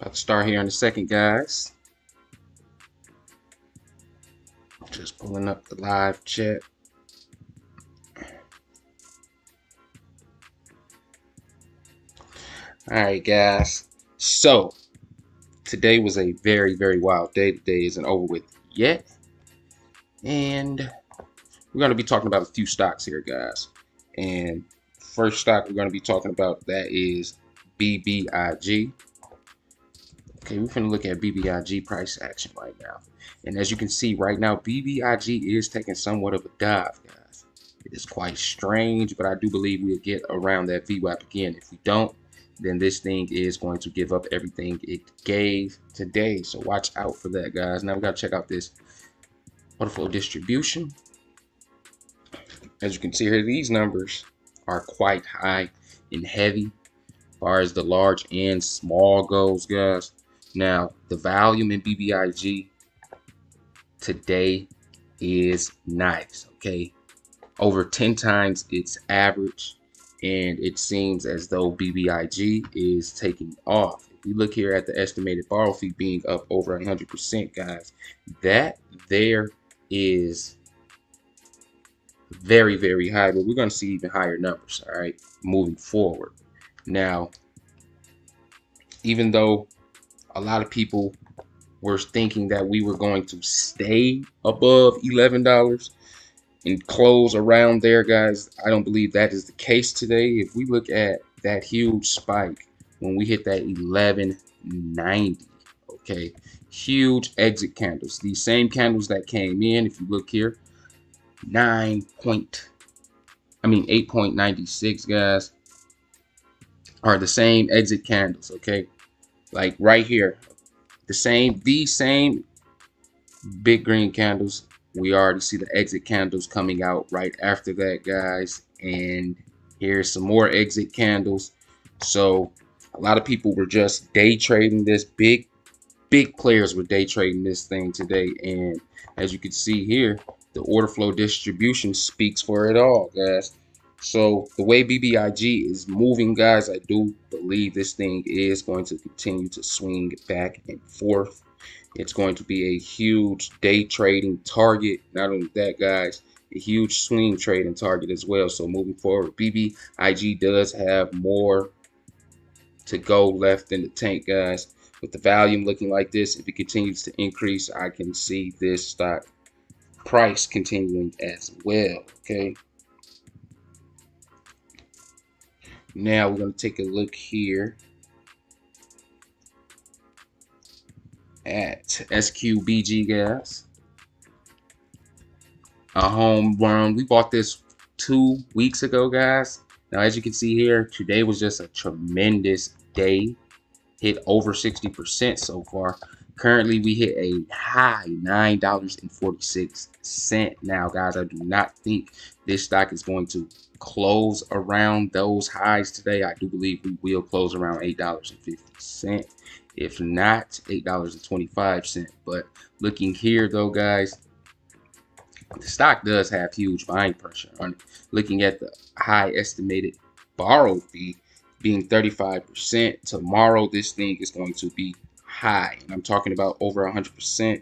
I'll start here in a second, guys. Just pulling up the live chat. Alright, guys. So, today was a very, very wild day. Today isn't over with yet. And we're going to be talking about a few stocks here, guys. And first stock we're going to be talking about, that is Bbig. Okay, we're going to look at Bbig price action right now. And as you can see right now, Bbig is taking somewhat of a dive, guys. It is quite strange, but I do believe we'll get around that VWAP again. If we don't, then this thing is going to give up everything it gave today. So watch out for that, guys. Now we got to check out this order flow distribution. As you can see here, these numbers are quite high and heavy as far as the large and small goes, guys. Now, the volume in Bbig today is nice, okay? Over 10 times its average. And it seems as though Bbig is taking off. If you look here at the estimated borrow fee being up over 100%, guys, that there is very, very high. But we're going to see even higher numbers, all right, moving forward. Now, even though a lot of people were thinking that we were going to stay above $11 and close around there, guys, I don't believe that is the case today. If we look at that huge spike when we hit that 1190, okay, huge exit candles, these same candles that came in, if you look here, 8.96, guys, are the same exit candles, okay, like right here, these same big green candles. We already see the exit candles coming out right after that, guys. And here's some more exit candles. So a lot of people were just day trading this. Big players were day trading this thing today. And as you can see here, the order flow distribution speaks for it all, guys. So the way Bbig is moving, guys, I do believe this thing is going to continue to swing back and forth. It's going to be a huge day trading target. Not only that, guys, a huge swing trading target as well. So moving forward, Bbig does have more to go left in the tank, guys. With the volume looking like this, if it continues to increase, I can see this stock price continuing as well, okay? Now we're going to take a look here at Sqbg, guys. A home run. We bought this 2 weeks ago, guys. Now, as you can see here, today was just a tremendous day. Hit over 60% so far. Currently, we hit a high $9.46. Now, guys, I do not think this stock is going to close around those highs today. I do believe we will close around $8.50. If not, $8.25. But looking here, though, guys, the stock does have huge buying pressure on it. Looking at the high estimated borrow fee being 35%, tomorrow this thing is going to be high. And I'm talking about over 100%.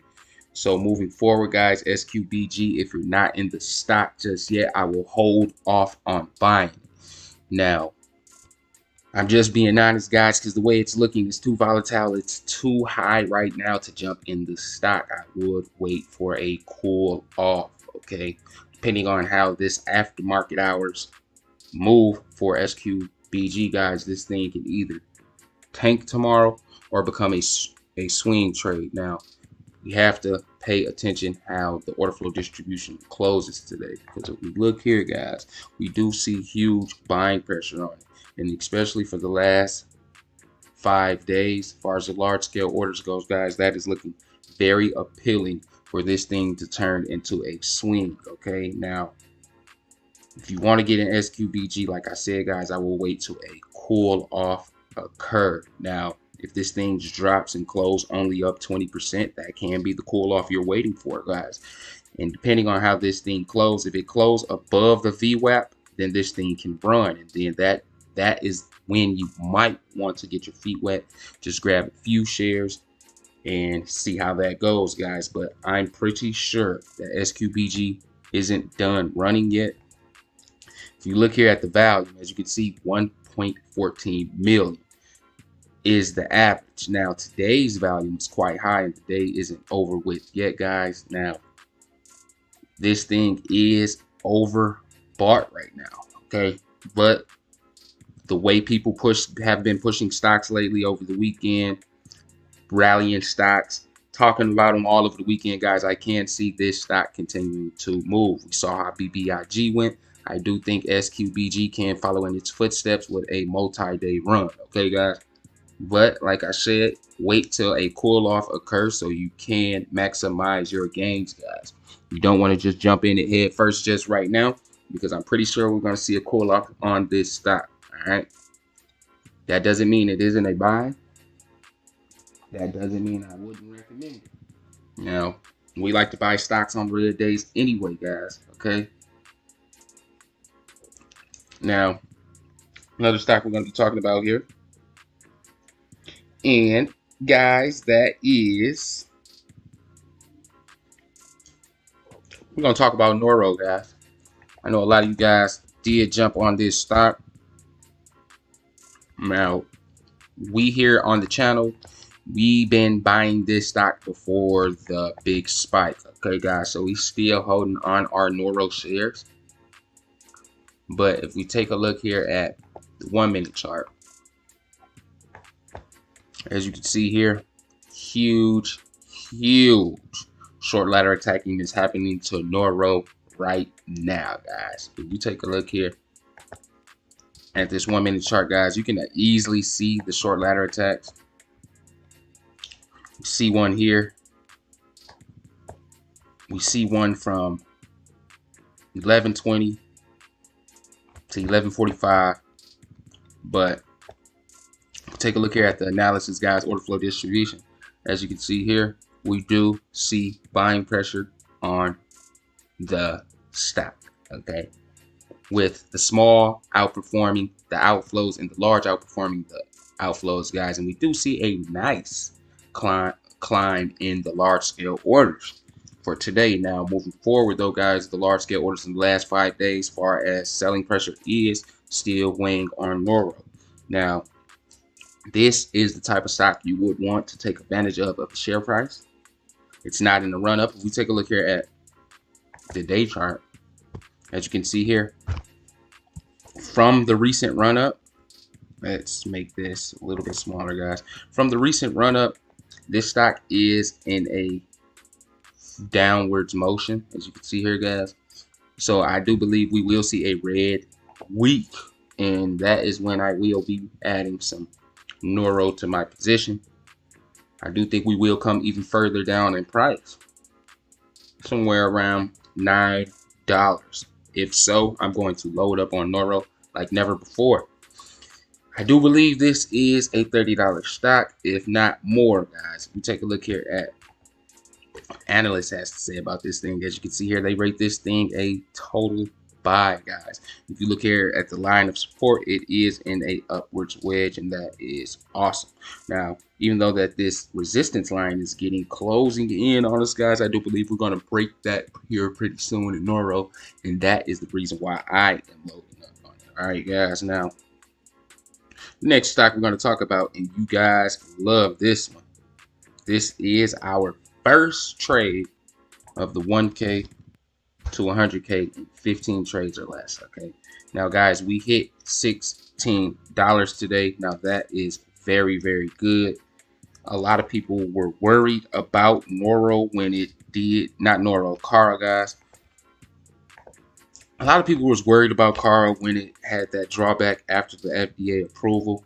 So moving forward, guys, Sqbg, if you're not in the stock just yet, I will hold off on buying. Now, I'm just being honest, guys, because the way it's looking is too volatile. It's too high right now to jump in the stock. I would wait for a cool off, okay? Depending on how this aftermarket hours move for Sqbg, guys, this thing can either tank tomorrow or become a swing trade. Now, we have to pay attention how the order flow distribution closes today, because if we look here, guys, we do see huge buying pressure on it. And especially for the last 5 days, as far as the large scale orders goes, guys, that is looking very appealing for this thing to turn into a swing, okay? Now, if you want to get an Sqbg, like I said, guys, I will wait till a cool off occur. Now, if this thing just drops and close only up 20%, that can be the cool off you're waiting for, guys. And depending on how this thing closes, if it closes above the VWAP, then this thing can run. And then that is when you might want to get your feet wet. Just grab a few shares and see how that goes, guys. But I'm pretty sure that Sqbg isn't done running yet. If you look here at the value, as you can see, 1.14 million is the average. Now, today's volume is quite high, and today isn't over with yet, guys. Now, this thing is overbought right now, okay? But the way people have been pushing stocks lately over the weekend, rallying stocks, talking about them all over the weekend, guys, I can see this stock continuing to move. We saw how BBIG went. I do think Sqbg can follow in its footsteps with a multi-day run, okay, guys? But like I said, wait till a cool off occurs so you can maximize your gains, guys. You don't want to just jump in it head first just right now, because I'm pretty sure we're going to see a cool off on this stock. All right. That doesn't mean it isn't a buy. That doesn't mean I wouldn't recommend it. Now, we like to buy stocks on red days anyway, guys. Okay. Now, another stock we're going to be talking about here. And guys, that is, we're going to talk about Nuro, guys. I know a lot of you guys did jump on this stock. Now, we here on the channel, we've been buying this stock before the big spike. Okay, guys, so we still holding on our Nuro shares. But if we take a look here at the 1 minute chart, as you can see here, huge short ladder attacking is happening to Nuro right now, guys. If you take a look here at this 1 minute chart, guys, you can easily see the short ladder attacks. We see one here. We see one from 11:20 to 11:45, but take a look here at the analysis, guys, order flow distribution. As you can see here, we do see buying pressure on the stock, okay, with the small outperforming the outflows and the large outperforming the outflows, guys. And we do see a nice climb in the large scale orders for today. Now, moving forward though, guys, the large scale orders in the last 5 days, far as selling pressure is still weighing on Nuro. Now, this is the type of stock you would want to take advantage of the share price. It's not in the run up. If we take a look here at the day chart, as you can see here, from the recent run up, let's make this a little bit smaller, guys. From the recent run up, this stock is in a downwards motion, as you can see here, guys. So I do believe we will see a red week, and that is when I will be adding some Nuro to my position. I do think we will come even further down in price, somewhere around $9. If so, I'm going to load up on Nuro like never before. I do believe this is a $30 stock, if not more, guys. If we take a look here at Analyst has to say about this thing, as you can see here, they rate this thing a total buy, guys. If you look here at the line of support, it is in a upwards wedge, and that is awesome. Now, even though that this resistance line is closing in on us, guys, I do believe we're going to break that here pretty soon in Nuro, and that is the reason why I am loading up on it. All right, guys. Now, next stock we're going to talk about, and you guys love this one. This is our first trade of the 1K to 100K in 15 trades or less. Okay, now guys, we hit $16 today. Now that is very, very good. A lot of people were worried about Nuro when it did, not Nuro, Kohrs, guys. A lot of people was worried about Kohrs when it had that drawback after the FDA approval,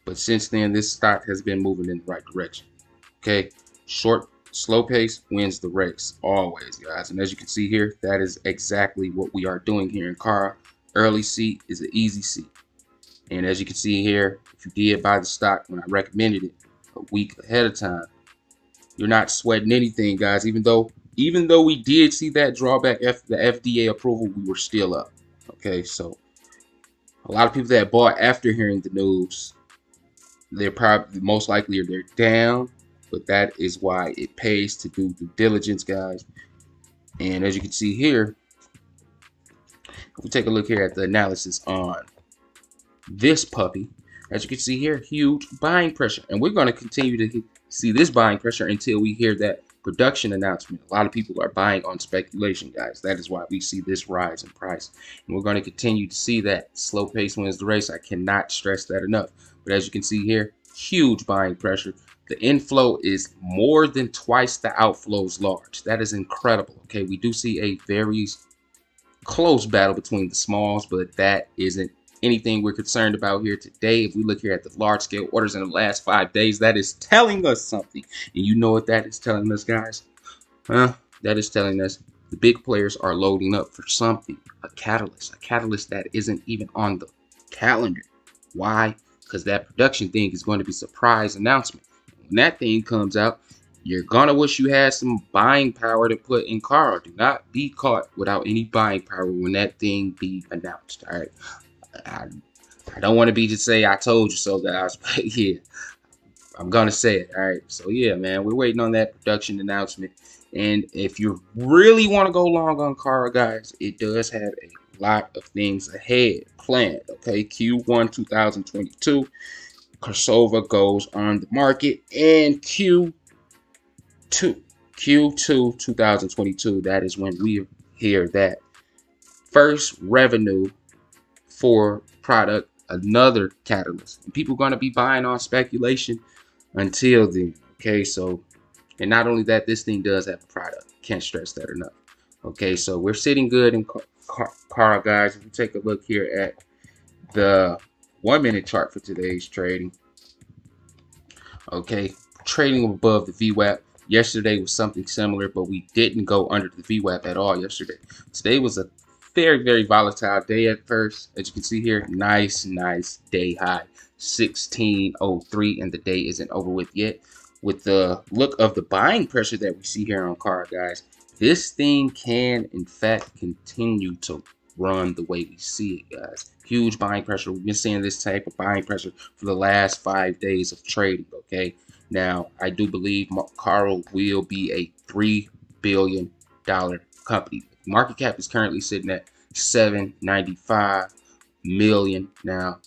but since then this stock has been moving in the right direction. Okay, slow pace wins the race always, guys. And as you can see here, that is exactly what we are doing here in Kohrs. Early seat is an easy seat. And as you can see here, if you did buy the stock when I recommended it a week ahead of time, you're not sweating anything, guys. Even though we did see that drawback after the FDA approval, we were still up. Okay, so A lot of people that bought after hearing the news, they're probably most likely they're down, but that is why it pays to do due diligence, guys. And as you can see here, if we take a look here at the analysis on this puppy, as you can see here, huge buying pressure, and we're going to continue to see this buying pressure until we hear that production announcement. A lot of people are buying on speculation, guys. That is why we see this rise in price, and we're going to continue to see that. Slow pace wins the race. I cannot stress that enough. But as you can see here, huge buying pressure. The inflow is more than twice the outflows large. That is incredible. Okay, we do see a very close battle between the smalls, but that isn't anything we're concerned about here today. If we look here at the large scale orders in the last 5 days, that is telling us something. And you know what that is telling us, guys? That is telling us the big players are loading up for something, a catalyst that isn't even on the calendar. Why? Because that production thing is going to be a surprise announcement. When that thing comes out, you're gonna wish you had some buying power to put in car. Do not be caught without any buying power when that thing be announced. All right. I don't want to be just say I told you so, guys, but yeah, I'm gonna say it. All right, so yeah, man, we're waiting on that production announcement. And if you really want to go long on car, guys, it does have a lot of things ahead planned. Okay, Q1 2022, Korsova goes on the market, and Q2 2022. That is when we hear that first revenue for product, another catalyst. And people are going to be buying on speculation until then. Okay, so, and not only that, this thing does have a product. Can't stress that enough. Okay, so we're sitting good in car, guys. If you take a look here at the 1 minute chart for today's trading, okay, trading above the VWAP. Yesterday was something similar, but we didn't go under the VWAP at all yesterday. Today was a very volatile day at first. As you can see here, nice day high, 1603, and the day isn't over with yet. With the look of the buying pressure that we see here on car, guys, this thing can in fact continue to run the way we see it, guys. Huge buying pressure. We've been seeing this type of buying pressure for the last 5 days of trading. Okay, now I do believe Carl will be a $3 billion company. Market cap is currently sitting at $795 million. Now,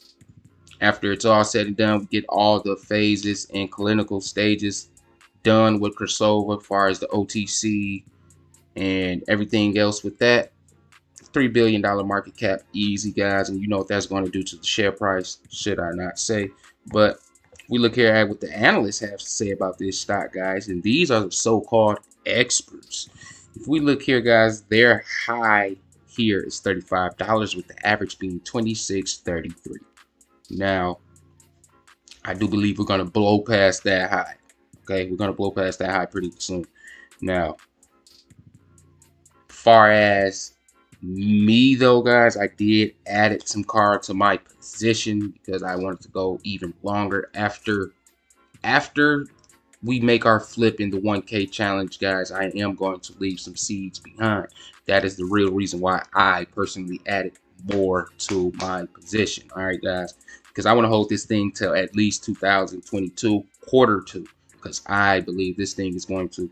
after it's all said and done, we get all the phases and clinical stages done with Korsova as far as the OTC and everything else with that. $3 billion market cap, easy, guys. And you know what that's going to do to the share price, should I not say. But we look here at what the analysts have to say about this stock, guys. And these are the so-called experts. If we look here, guys, their high here is $35, with the average being $26.33. Now, I do believe we're going to blow past that high. Okay, we're going to blow past that high pretty soon. Now, far as me though, guys, I did added some car to my position because I wanted to go even longer after we make our flip in the 1K challenge, guys. I am going to leave some seeds behind. That is the real reason why I personally added more to my position. All right, guys, because I want to hold this thing till at least 2022 Q2, because I believe this thing is going to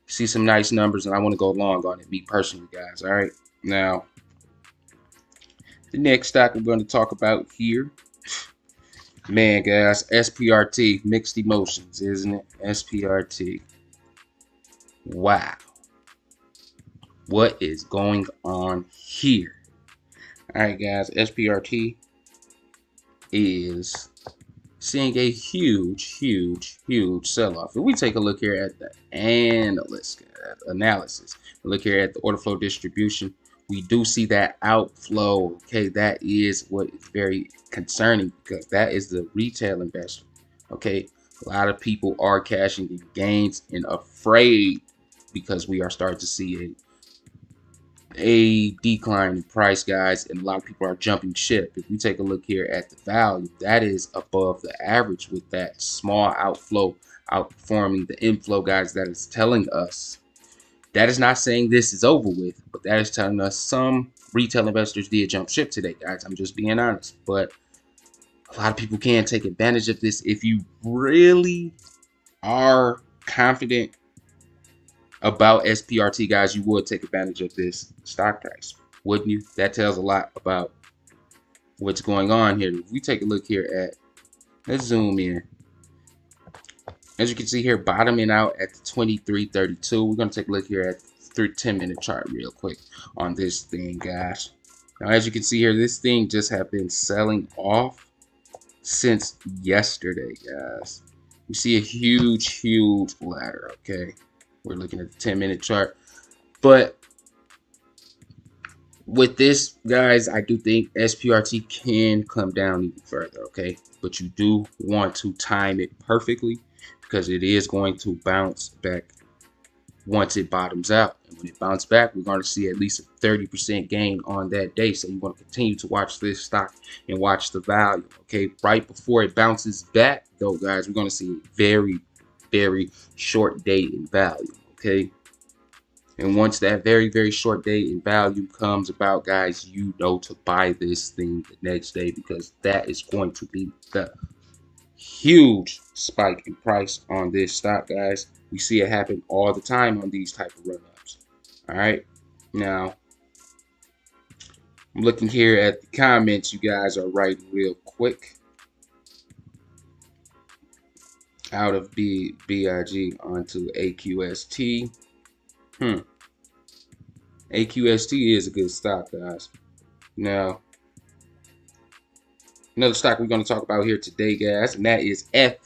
see some nice numbers, and I want to go long on it, me personally, guys. All right, now the next stock we're going to talk about here, man, guys, SPRT, mixed emotions, isn't it? SPRT. Wow. What is going on here? All right, guys, SPRT is seeing a huge sell-off. If we take a look here at the analysis, look here at the order flow distribution, we do see that outflow. Okay, that is what is very concerning, because that is the retail investor. Okay, a lot of people are cashing in gains and afraid because we are starting to see a decline in price, guys, and a lot of people are jumping ship. If we take a look here at the value, that is above the average, with that small outflow outperforming the inflow, guys. That is telling us, that is not saying this is over with, but that is telling us some retail investors did jump ship today, guys. I'm just being honest. But a lot of people can take advantage of this. If you really are confident about SPRT, guys, you would take advantage of this stock price, wouldn't you? That tells a lot about what's going on here. If we take a look here at, let's zoom in. As you can see here, bottoming out at the 2332. We're going to take a look here at the 10-minute chart real quick on this thing, guys. Now, as you can see here, this thing just have been selling off since yesterday, guys. You see a huge ladder, okay? We're looking at the 10-minute chart. But with this, guys, I do think SPRT can come down even further, okay? But you do want to time it perfectly because it is going to bounce back once it bottoms out. And when it bounces back, we're going to see at least a 30% gain on that day. So you want to continue to watch this stock and watch the value, okay? Right before it bounces back, though, guys, we're going to see a very short day in value, okay? And once that very short day in value comes about, guys, you know to buy this thing the next day, because that is going to be the huge spike in price on this stock, guys. We see it happen all the time on these type of run-ups. All right, now I'm looking here at the comments you guys are writing real quick. Out of BIG onto AQST. AQST is a good stock, guys. Now, another stock we're going to talk about here today, guys, and that is Fcuv.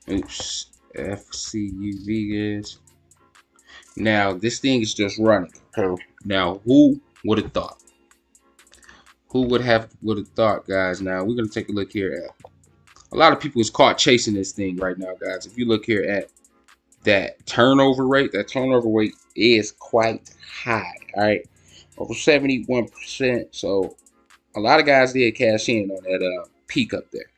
Oops, Fcuv is. Now, this thing is just running. Now, who would have thought? Who would have thought, guys? Now, we're going to take a look here at. A lot of people is caught chasing this thing right now, guys. If you look here at that turnover rate is quite high, all right? Over 71%. So a lot of guys did cash in on that peak up there.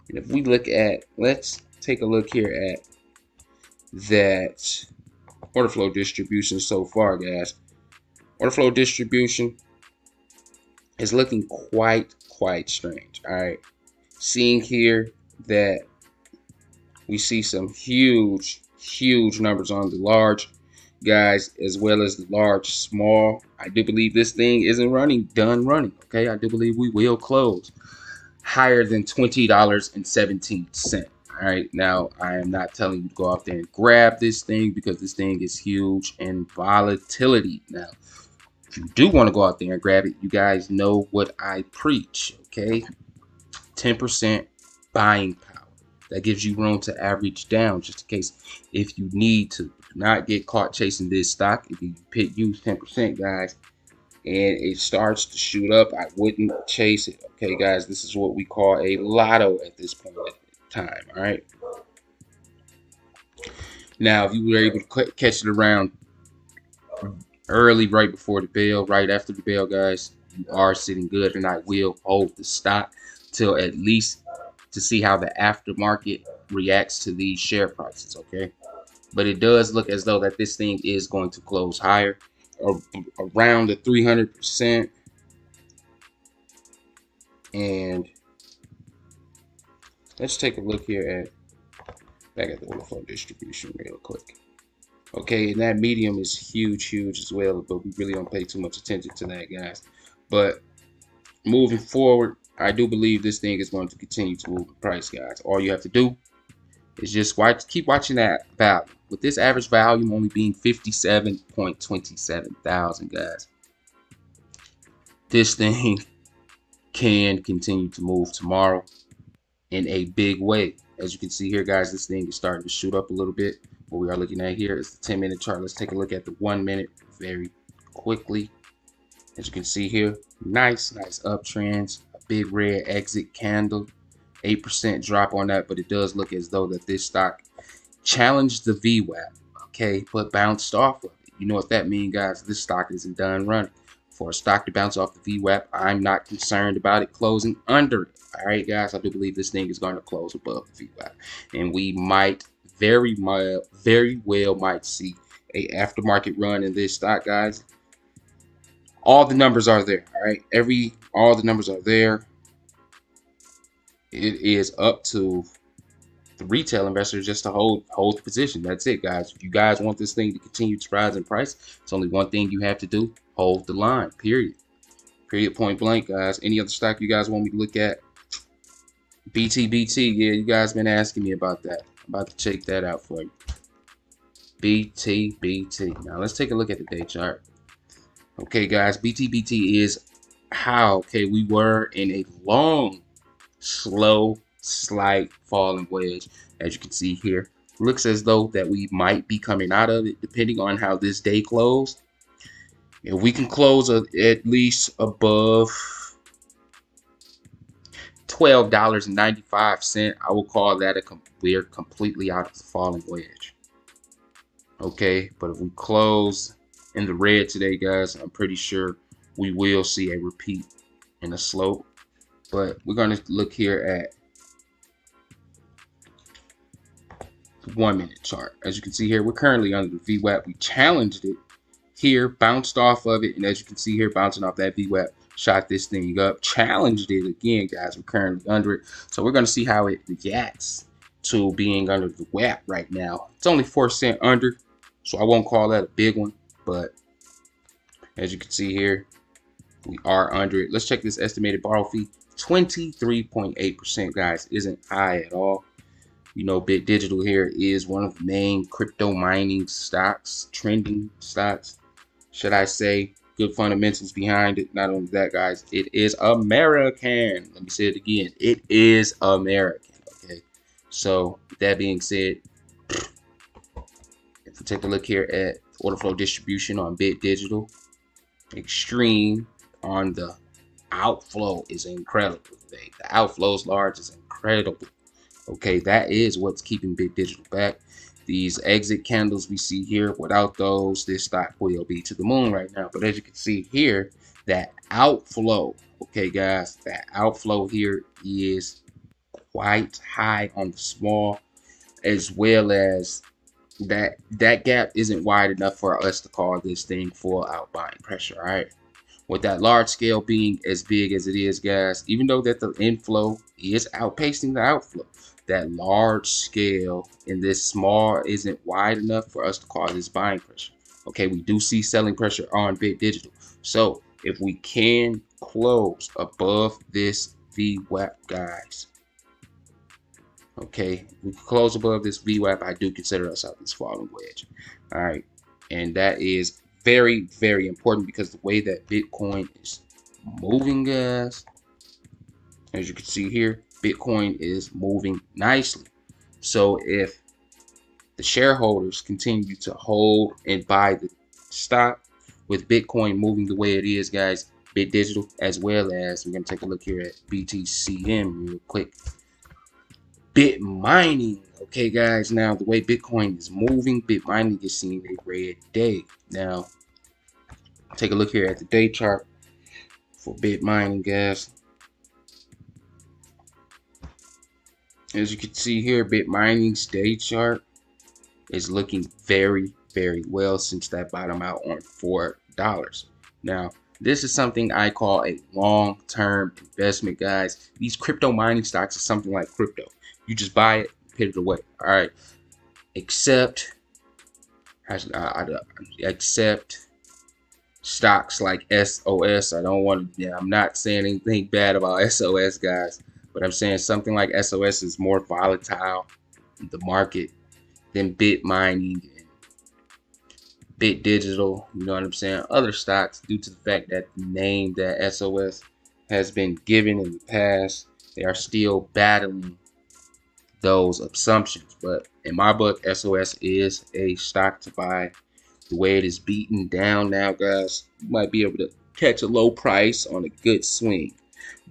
And if we look at, let's take a look here at that order flow distribution so far, guys. Order flow distribution is looking quite strange, all right? Seeing here that we see some huge numbers on the large, guys, as well as the large small. I do believe this thing isn't done running, okay? I do believe we will close higher than $20.17. All right, now I am not telling you to go out there and grab this thing, because this thing is huge in volatility. Now, if you do want to go out there and grab it, you guys know what I preach, okay? 10% buying power. That gives you room to average down, just in case if you need to not get caught chasing this stock. If you use 10%, guys, and it starts to shoot up, I wouldn't chase it, okay, guys? This is what we call a lotto at this point in time, all right? Now, if you were able to catch it around early, right before the bell, right after the bell, guys, you are sitting good, and I will hold the stock till at least to see how the aftermarket reacts to these share prices, okay? But it does look as though that this thing is going to close higher, or around the 300%. And let's take a look here back at the order flow distribution real quick. Okay, and that medium is huge as well, but we really don't pay too much attention to that, guys. But moving forward, I do believe this thing is going to continue to move the price, guys. All you have to do is just keep watching that value. With this average volume only being 57.27 thousand, guys, this thing can continue to move tomorrow in a big way. As you can see here, guys, this thing is starting to shoot up a little bit. What we are looking at here is the 10-minute chart. Let's take a look at the 1 minute very quickly. As you can see here, nice uptrends, a big red exit candle, 8% drop on that, but it does look as though that this stock challenged the VWAP, okay, but bounced off of it. You know what that means, guys? This stock isn't done running. For a stock to bounce off the VWAP, I'm not concerned about it closing under it. All right, guys, I do believe this thing is going to close above the VWAP, and we might very well might see a aftermarket run in this stock, guys. All the numbers are there. All right, all the numbers are there. It is up to the retail investors just to hold the position. That's it, guys. If you guys want this thing to continue to rise in price, it's only one thing you have to do: hold the line. Period. Point blank, guys. Any other stock you guys want me to look at? BT. Yeah, you guys been asking me about that. I'm about to check that out for you. BT. Now let's take a look at the day chart. Okay, guys, BT is how, okay, we were in a long, slow, slight falling wedge. As you can see here, looks as though that we might be coming out of it, depending on how this day closed. If we can close at least above $12.95, I will call that we're completely out of the falling wedge. Okay, but if we close in the red today, guys, I'm pretty sure we will see a repeat in a slope. But we're going to look here at the 1 minute chart. As you can see here, we're currently under the VWAP. We challenged it here, bounced off of it, and as you can see here, bouncing off that VWAP, shot this thing up, challenged it again, guys. We're currently under it, so we're going to see how it reacts to being under the WAP right now. It's only 4 cents under, so I won't call that a big one, but as you can see here, we are under it. Let's check this estimated borrow fee. 23.8%, guys, isn't high at all. You know, Bit Digital here is one of the main crypto mining stocks, trending stocks, should I say. Good fundamentals behind it. Not only that, guys, it is American. Let me say it again. It is American. Okay. So that being said, if we take a look here at order flow distribution on Bit Digital, extreme on the outflow is incredible today. The outflow is large, is incredible. Okay, that is what's keeping Bit Digital back. These exit candles we see here, without those, this stock will be to the moon right now. But as you can see here, that outflow, okay, guys, that outflow here is quite high on the small, as well as that gap isn't wide enough for us to call this thing full out buying pressure. All right, with that large scale being as big as it is, guys, even though that the inflow is outpacing the outflow, that large scale in this small isn't wide enough for us to call this buying pressure. Okay, we do see selling pressure on Bit Digital. So if we can close above this VWAP, guys, okay, we close above this VWAP, I do consider us out this falling wedge. All right, and that is very, very important because the way that Bitcoin is moving, guys, as you can see here, Bitcoin is moving nicely. So if the shareholders continue to hold and buy the stock with Bitcoin moving the way it is, guys, Bit Digital, as well as we're going to take a look here at BTCM real quick. Bit mining, okay, guys, now the way Bitcoin is moving, bit mining is seeing a red day. Now, take a look here at the day chart for bit mining, guys. As you can see here, bit mining's day chart is looking very, very well since that bottom out on $4. Now, this is something I call a long-term investment, guys. These crypto mining stocks is something like crypto. You just buy it, put it away. All right. Except stocks like SOS. I don't want to, I'm not saying anything bad about SOS, guys, but I'm saying something like SOS is more volatile in the market than bit mining and Bit Digital. You know what I'm saying? Other stocks, due to the fact that the name that SOS has been given in the past, they are still battling those assumptions. But in my book, SOS is a stock to buy. The way it is beaten down now, guys, you might be able to catch a low price on a good swing.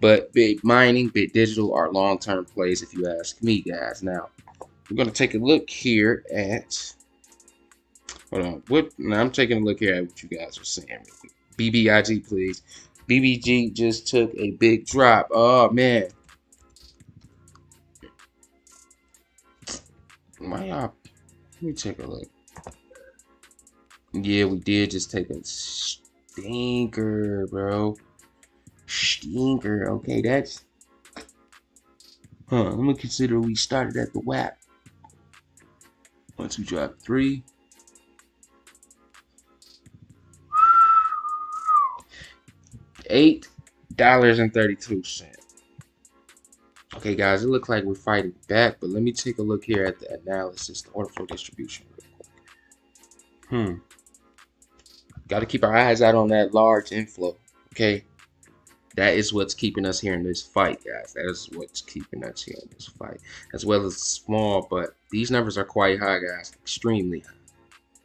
But bit mining, Bit Digital are long-term plays if you ask me, guys. Now, we're going to take a look here at, hold on, now I'm taking a look here at what you guys are saying. BBIG, please. BBG just took a big drop. Oh, man. Why y'all? Let me take a look. Yeah, we did just take a stinker, bro. Stinker. Okay, that's I'm gonna consider we started at the WAP. Once we drop 3. $8.32. Okay, guys, it looks like we're fighting back, but let me take a look here at the analysis, the order flow distribution real quick. Got to keep our eyes out on that large inflow. Okay, that is what's keeping us here in this fight, guys. That is what's keeping us here in this fight, as well as small. But these numbers are quite high, guys. Extremely high.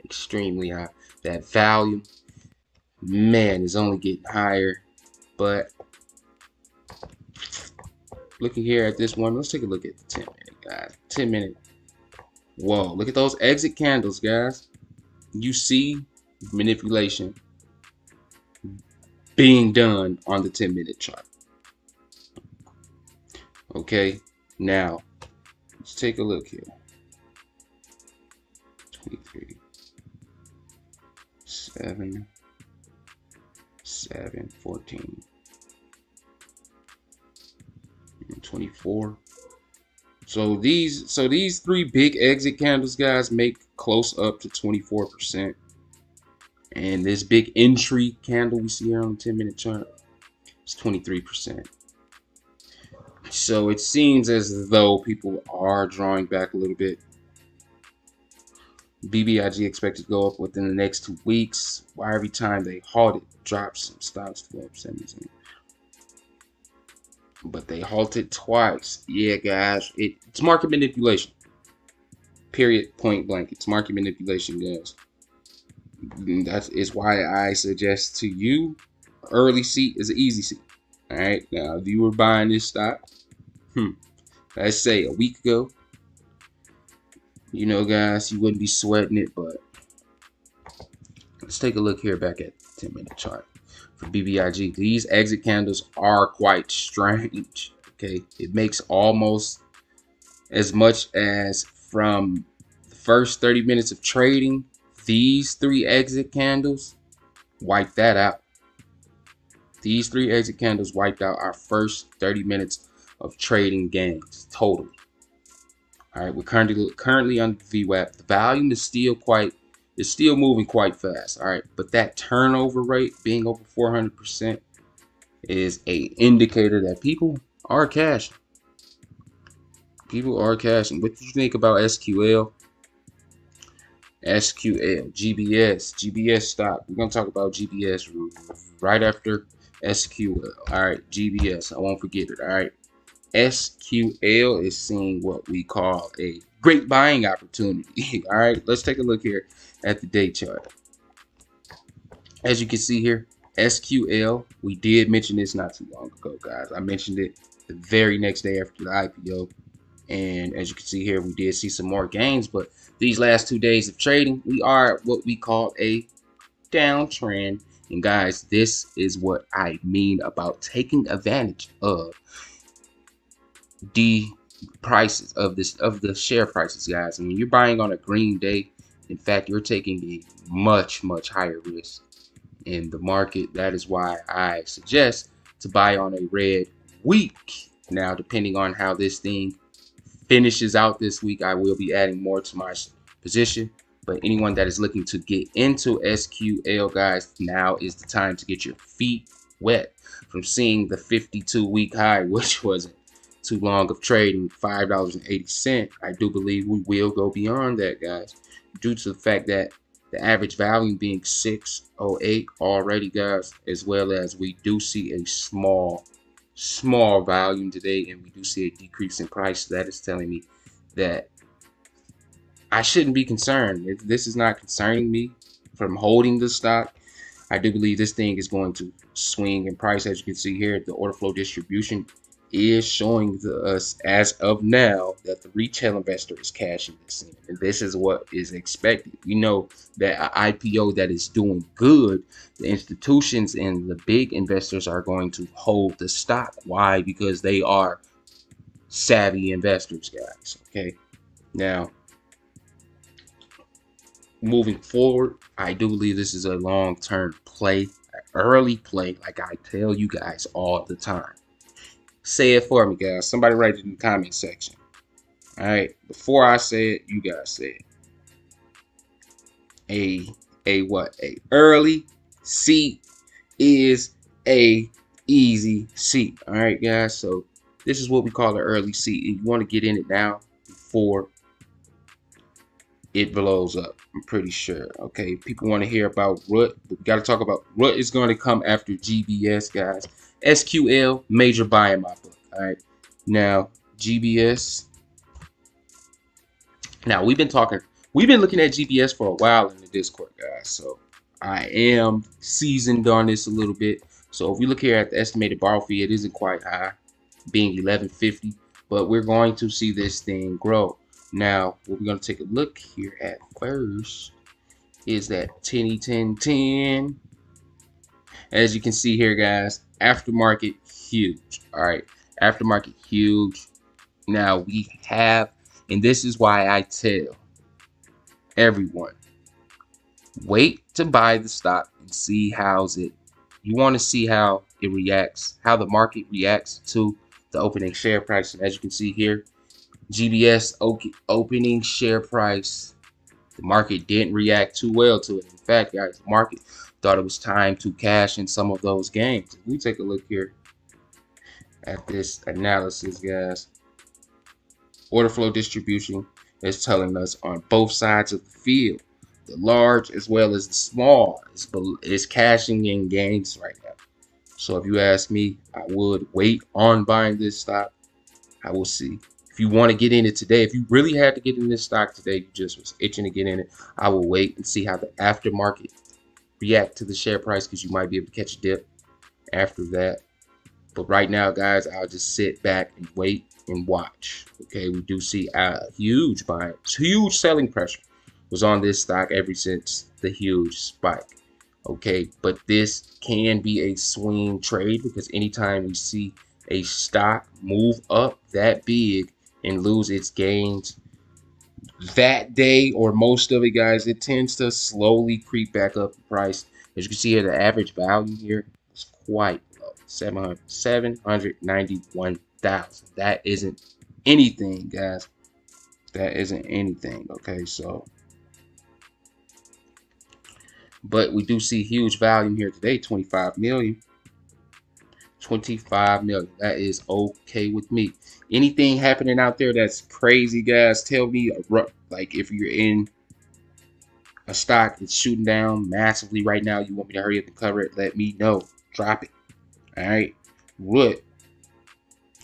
Extremely high. That value, man, is only getting higher. But looking here at this one, let's take a look at the 10-minute, guys. 10-minute. Whoa, look at those exit candles, guys. You see manipulation being done on the 10-minute chart. Okay, now let's take a look here. 23, 7, 14, and 24. So these 3 big exit candles, guys, make close up to 24%. And this big entry candle we see here on the 10-minute chart is 23%. So it seems as though people are drawing back a little bit. BBIG expected to go up within the next 2 weeks. Why every time they halted, dropped some stocks to go up 17. But they halted twice. Yeah, guys, it's market manipulation. Period, point blank. It's market manipulation, guys. That is why I suggest to you, early seat is an easy seat. All right, now if you were buying this stock, let's say a week ago, you know, guys, you wouldn't be sweating it. But let's take a look here back at the 10-minute chart for BBIG. These exit candles are quite strange. Okay, it makes almost as much as from the first 30 minutes of trading. These 3 exit candles wipe that out. These 3 exit candles wiped out our first 30 minutes of trading gains totally. All right, we're currently on the VWAP. The volume is still moving quite fast. All right, but that turnover rate being over 400% is a indicator that people are cashing. People are cashing. What do you think about SQL? SQL, GBS stock. We're gonna talk about GBS right after SQL. All right, GBS. I won't forget it. All right, SQL is seeing what we call a great buying opportunity. All right, let's take a look here at the day chart. As you can see here, SQL. We did mention this not too long ago, guys. I mentioned it the very next day after the IPO. And as you can see here, we did see some more gains, but these last 2 days of trading, we are at what we call a downtrend. And guys, this is what I mean about taking advantage of the prices of the share prices, guys. I mean, you're buying on a green day. In fact, you're taking a much higher risk in the market. That is why I suggest to buy on a red week. Now, depending on how this thing finishes out this week, I will be adding more to my position. But anyone that is looking to get into SQL, guys, now is the time to get your feet wet from seeing the 52-week high, which wasn't too long of trading, $5.80. I do believe we will go beyond that, guys, due to the fact that the average value being 608 already, guys, as well as we do see a small volume today, and we do see a decrease in price. That is telling me that I shouldn't be concerned. This is not concerning me from holding the stock. I do believe this thing is going to swing in price. As you can see here, the order flow distribution is showing to us as of now that the retail investor is cashing this in, and this is what is expected. You know that an IPO that is doing good, the institutions and the big investors are going to hold the stock. Why? Because they are savvy investors, guys. Okay, now moving forward, I do believe this is a long-term play, an early play, like I tell you guys all the time. Say it for me, guys. Somebody write it in the comment section. All right, before I say it, you guys say it. A what? A early seat is a easy seat. All right, guys. So this is what we call an early seat. And you want to get in it now before it blows up. I'm pretty sure. Okay, people want to hear about RUT, but we got to talk about RUT is going to come after GBS, guys. SQL, major buy in my book. All right, now GBS. Now we've been looking at GBS for a while in the Discord, guys. So I am seasoned on this a little bit. So if we look here at the estimated borrow fee, it isn't quite high, being 1150, but we're going to see this thing grow. Now, what we're going to take a look here at first is that 10-10-10. As you can see here, guys, aftermarket huge. All right, aftermarket huge. Now we have, and this is why I tell everyone, wait to buy the stock and see you want to see how it reacts, how the market reacts to the opening share price. And as you can see here, GBS opening share price, the market didn't react too well to it. In fact, guys, the market thought it was time to cash in some of those gains. If we take a look here at this analysis, guys, order flow distribution is telling us on both sides of the field, the large as well as the small is cashing in gains right now. So if you ask me, I would wait on buying this stock. I will see. If you want to get in it today, if you really had to get in this stock today, you just was itching to get in it, I will wait and see how the aftermarket react to the share price, because you might be able to catch a dip after that. But right now, guys, I'll just sit back and wait and watch. Okay, we do see a huge buying, huge selling pressure was on this stock ever since the huge spike. Okay, but this can be a swing trade, because anytime we see a stock move up that big and lose its gains that day or most of it, guys, it tends to slowly creep back up in price. As you can see here, the average value here is quite low, 791,000. That isn't anything, guys. That isn't anything. Okay, so but we do see huge volume here today, 25 million. 25 million. That is okay with me. Anything happening out there that's crazy, guys, tell me. Like if you're in a stock that's shooting down massively right now, you want me to hurry up and cover it, let me know. Drop it. All right. RUT.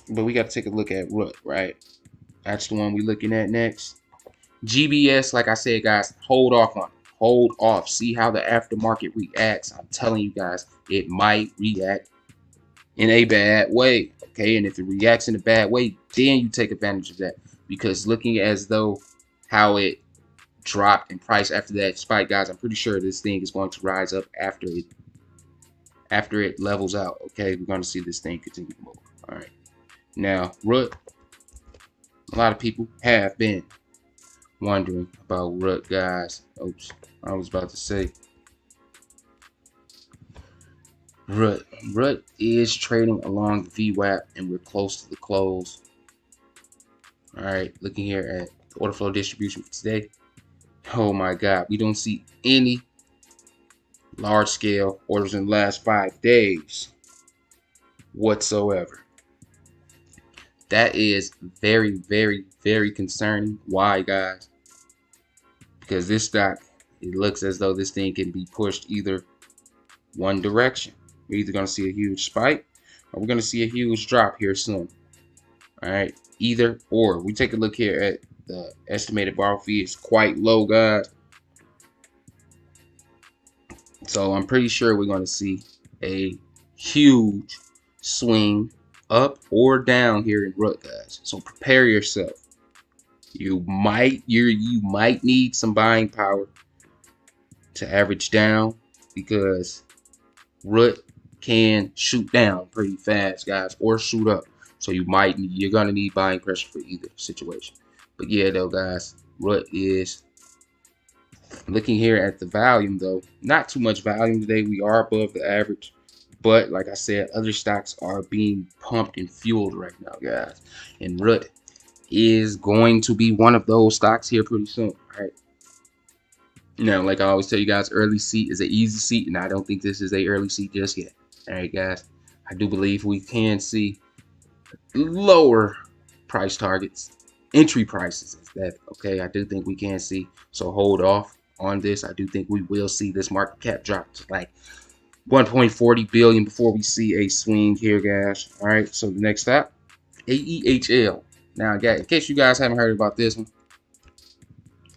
But we got to take a look at RUT, right? That's the one we're looking at next. GBS, like I said, guys, hold off on it. Hold off. See how the aftermarket reacts. I'm telling you guys, it might react in a bad way. Okay, and if it reacts in a bad way, then you take advantage of that. Because looking as though how it dropped in price after that spike, guys, I'm pretty sure this thing is going to rise up after it levels out. Okay, we're going to see this thing continue to move. All right, now RUT. A lot of people have been wondering about RUT, guys. Oops, I was about to say RUT. RUT is trading along the VWAP, and we're close to the close. All right, looking here at the order flow distribution for today. Oh my God, we don't see any large scale orders in the last 5 days whatsoever. That is very, very, very concerning. Why, guys? Because this stock, it looks as though this thing can be pushed either one direction. We're either going to see a huge spike or we're going to see a huge drop here soon. All right, either or. We take a look here at the estimated borrow fee. It's quite low, guys. So I'm pretty sure we're going to see a huge swing up or down here in RUT, guys. So prepare yourself. You might need some buying power to average down, because RUT can shoot down pretty fast, guys, or shoot up. So you're gonna need buying pressure for either situation. But yeah, though, guys, RUT is Looking here at the volume, though, not too much volume today. We are above the average, but like I said, other stocks are being pumped and fueled right now, guys. And RUT is going to be one of those stocks here pretty soon. All right. Now, like I always tell you guys, early seat is an easy seat, and I don't think this is a early seat just yet. All right, guys. I do believe we can see lower price targets, entry prices instead. Okay, I do think we can see. So hold off on this. I do think we will see this market cap drop to like 1.40 billion before we see a swing here, guys. All right. So the next stop, AEHL. Now, guys, in case you guys haven't heard about this one,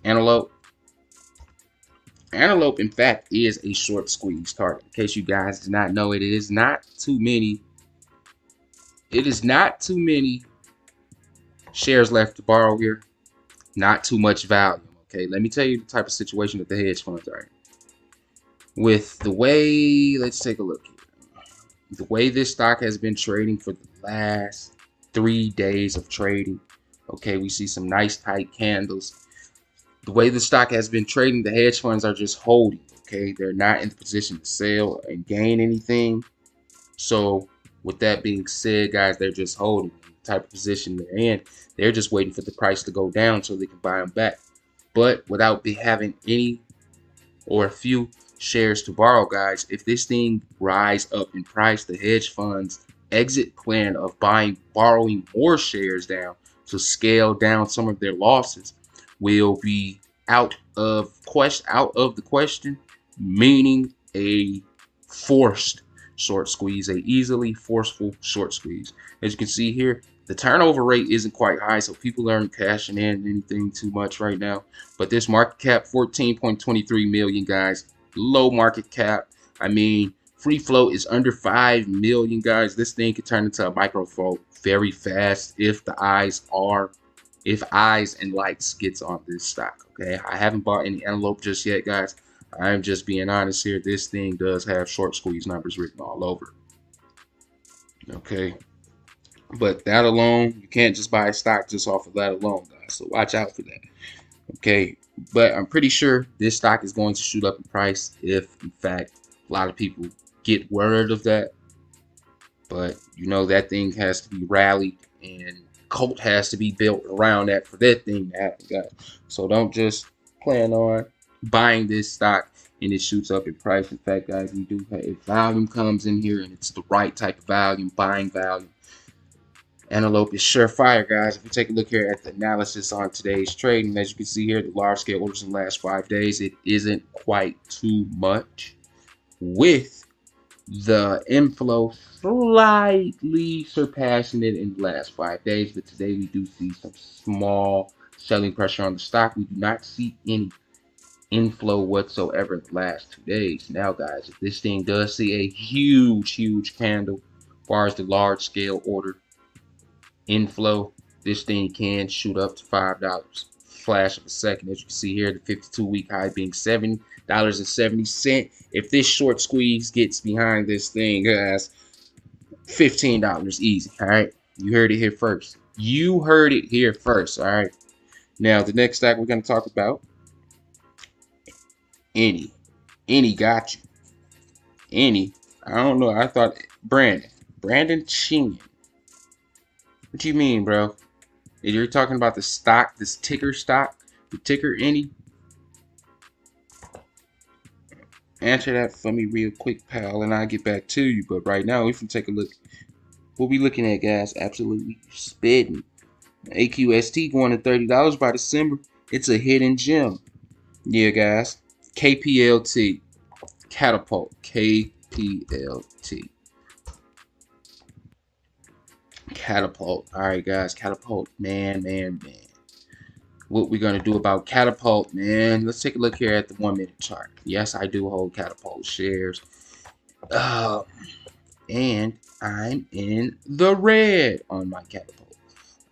Antelope. Antelope, in fact, is a short squeeze target. In case you guys did not know, it is not too many. It is not too many shares left to borrow here. Not too much value. Okay, let me tell you the type of situation that the hedge funds are in. With the way, let's take a look here. The way this stock has been trading for the last 3 days of trading. Okay, we see some nice tight candles. The way the stock has been trading, the hedge funds are just holding. Okay, they're not in the position to sell and gain anything. So with that being said, guys, they're just holding. The type of position they're in, they're just waiting for the price to go down so they can buy them back. But without having any or a few shares to borrow, guys, if this thing rise up in price, the hedge funds exit plan of borrowing more shares down to scale down some of their losses will be out of the question, meaning a forced short squeeze, a easily forceful short squeeze. As you can see here, the turnover rate isn't quite high, so people aren't cashing in anything too much right now. But this market cap, 14.23 million, guys. Low market cap. I mean, free float is under 5 million, guys. This thing could turn into a micro float very fast if eyes and lights gets on this stock. Okay, I haven't bought any Antelope just yet, guys. I'm just being honest here. This thing does have short squeeze numbers written all over. Okay, but that alone, you can't just buy a stock just off of that alone, guys. So watch out for that. Okay, but I'm pretty sure this stock is going to shoot up in price if, in fact, a lot of people get word of that. But you know that thing has to be rallied, and cult has to be built around that for that thing to happen, guys. So don't just plan on buying this stock and it shoots up in price. In fact, guys, we do have, if volume comes in here and it's the right type of volume, buying volume, Antelope is surefire, guys. If we take a look here at the analysis on today's trading, as you can see here, the large scale orders in the last 5 days, it isn't quite too much, with the inflow slightly surpassing it in the last 5 days. But today we do see some small selling pressure on the stock. We do not see any inflow whatsoever in the last 2 days. Now, guys, if this thing does see a huge candle as far as the large scale order inflow, this thing can shoot up to $5. Flash of a second. As you can see here, the 52-week high being $7.70. If this short squeeze gets behind this thing, guys, $15 easy. All right, you heard it here first. You heard it here first. All right, now the next stock we're going to talk about, any got you. Any, I don't know, I thought Brandon Chin. What you mean, bro? If you're talking about the stock, this ticker stock, the ticker any? Answer that for me real quick, pal, and I'll get back to you. But right now, if you take a look, what we looking at, guys, absolutely spitting. AQST going to $30 by December. It's a hidden gem. Yeah, guys. KPLT. Catapult. KPLT. Catapult. All right, guys. Catapult. Man. What we're going to do about Catapult, man. Let's take a look here at the 1-minute chart. Yes, I do hold Catapult shares. And I'm in the red on my Catapult.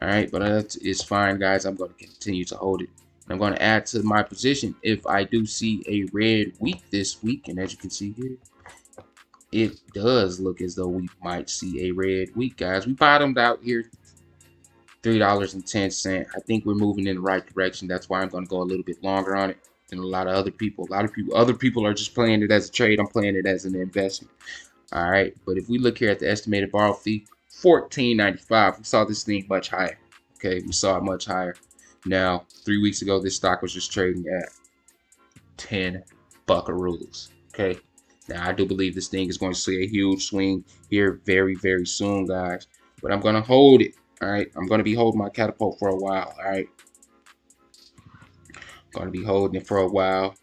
All right, but it's fine, guys. I'm going to continue to hold it. I'm going to add to my position if I do see a red week this week. And as you can see here, it does look as though we might see a red week, guys. We bottomed out here, $3.10. I think we're moving in the right direction. That's why I'm going to go a little bit longer on it. and a lot of other people. Other people are just playing it as a trade. I'm playing it as an investment. All right, but if we look here at the estimated borrow fee, $14.95. We saw this thing much higher. Okay, we saw it much higher. Now, 3 weeks ago, this stock was just trading at 10 buckaroos. Okay, now I do believe this thing is going to see a huge swing here very, very soon, guys. But I'm going to hold it. All right, I'm going to be holding my catapult for a while. All right, going to be holding it for a while.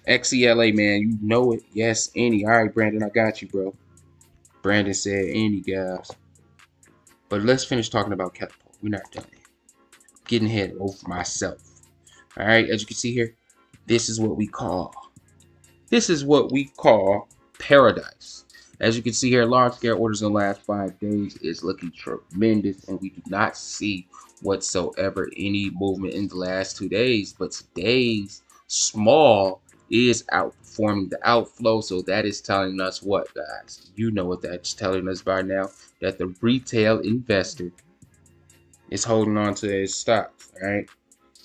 XELA, man, you know it. Yes, any. All right, Brandon, I got you, bro. Brandon said any, guys. But let's finish talking about catapult. We're not done yet. Getting ahead over myself. All right, as you can see here, this is what we call paradise. As you can see here, large scale orders in the last 5 days is looking tremendous, and we do not see whatsoever any movement in the last 2 days. But today's small is outperforming the outflow, so that is telling us what, guys? You know what that's telling us by now, that the retail investor is holding on to his stocks. All right,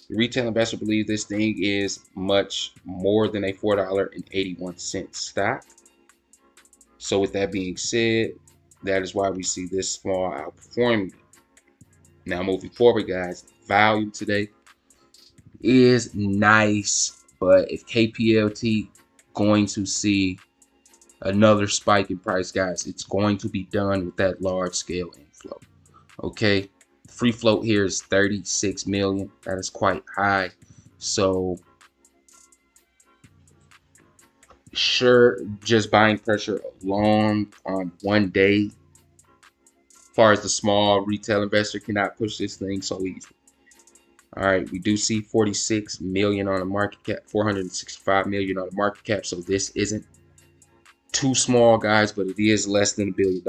the retail investor believes this thing is much more than a $4.81 stock. So with that being said, that is why we see this small outperforming. Now moving forward, guys, value today is nice, but if KPLT going to see another spike in price, guys, it's going to be done with that large scale inflow. Okay, free float here is 36 million. That is quite high. So sure, just buying pressure alone on 1 day, as far as the small retail investor, cannot push this thing so easily. All right, we do see 46 million on the market cap, 465 million on the market cap. So this isn't too small, guys, but it is less than $1 billion.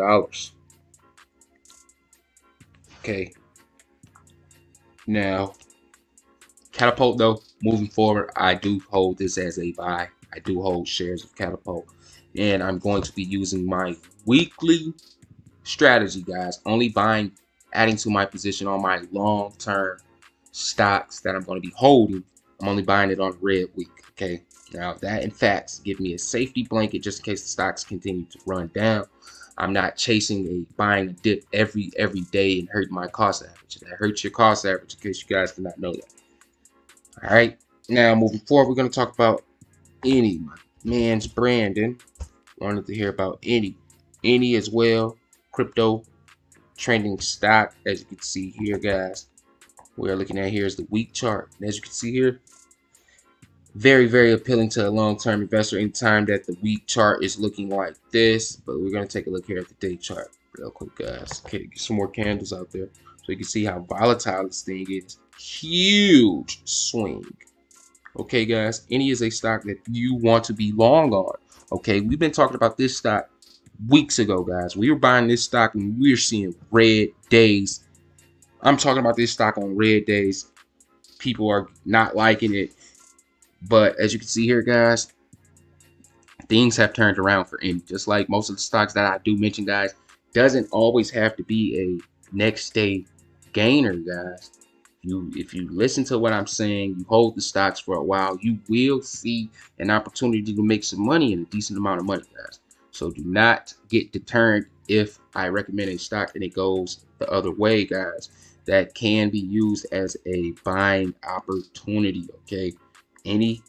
Okay. Now, Catapult, though, moving forward, I do hold this as a buy. I do hold shares of Catapult, and I'm going to be using my weekly strategy, guys. Only buying, adding to my position on my long-term stocks that I'm going to be holding. I'm only buying it on red week. Okay, now that in fact give me a safety blanket just in case the stocks continue to run down. I'm not chasing buying a dip every day and hurting my cost average. That hurts your cost average, in case you guys did not know that. All right, now moving forward, we're going to talk about any. My man's Brandon wanted to hear about any as well. Crypto trending stock, as you can see here, guys. We're looking at here is the week chart. And as you can see here, very, very appealing to a long-term investor in time that the week chart is looking like this. But we're going to take a look here at the day chart real quick, guys. Okay, get some more candles out there so you can see how volatile this thing is. Huge swing. Okay, guys, any is a stock that you want to be long on. Okay, we've been talking about this stock weeks ago, guys. We were buying this stock and we were seeing red days. I'm talking about this stock on red days. People are not liking it. But as you can see here, guys, things have turned around for any. Just like most of the stocks that I do mention, guys, doesn't always have to be a next day gainer, guys. If you listen to what I'm saying, you hold the stocks for a while, you will see an opportunity to make some money and a decent amount of money, guys. So do not get deterred if I recommend a stock and it goes the other way, guys. That can be used as a buying opportunity, okay? Any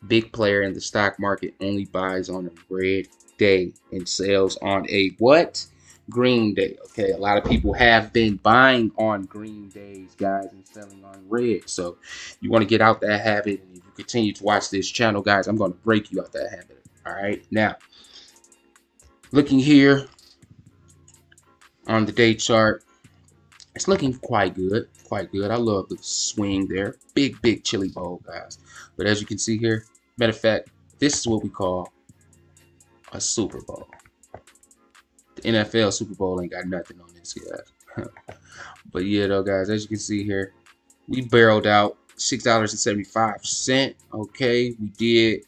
big player in the stock market only buys on a red day and sells on a what? Green day. Okay, a lot of people have been buying on green days, guys, and selling on red. So you want to get out that habit, and if you continue to watch this channel, guys, I'm going to break you out that habit. All right, now looking here on the day chart, it's looking quite good, I love the swing there. Big chili bowl, guys. But as you can see here, matter of fact, this is what we call a Super Bowl. The NFL Super Bowl ain't got nothing on this, guys. But yeah, though, guys, as you can see here, we barreled out $6.75. Okay, we did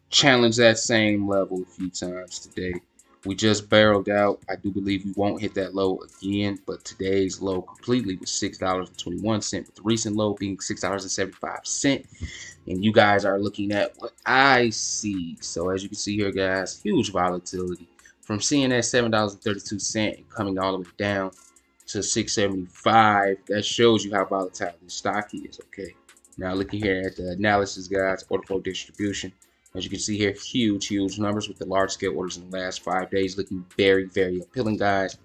challenge that same level a few times today. We just barreled out. I do believe we won't hit that low again, but today's low completely was $6.21, with the recent low being $6.75. And you guys are looking at what I see. So as you can see here, guys, huge volatility from seeing that $7.32 and coming all the way down to $6.75. That shows you how volatile this stock is. Okay. Now looking here at the analysis, guys, order flow distribution. As you can see here, huge numbers with the large scale orders in the last 5 days, looking very appealing, guys.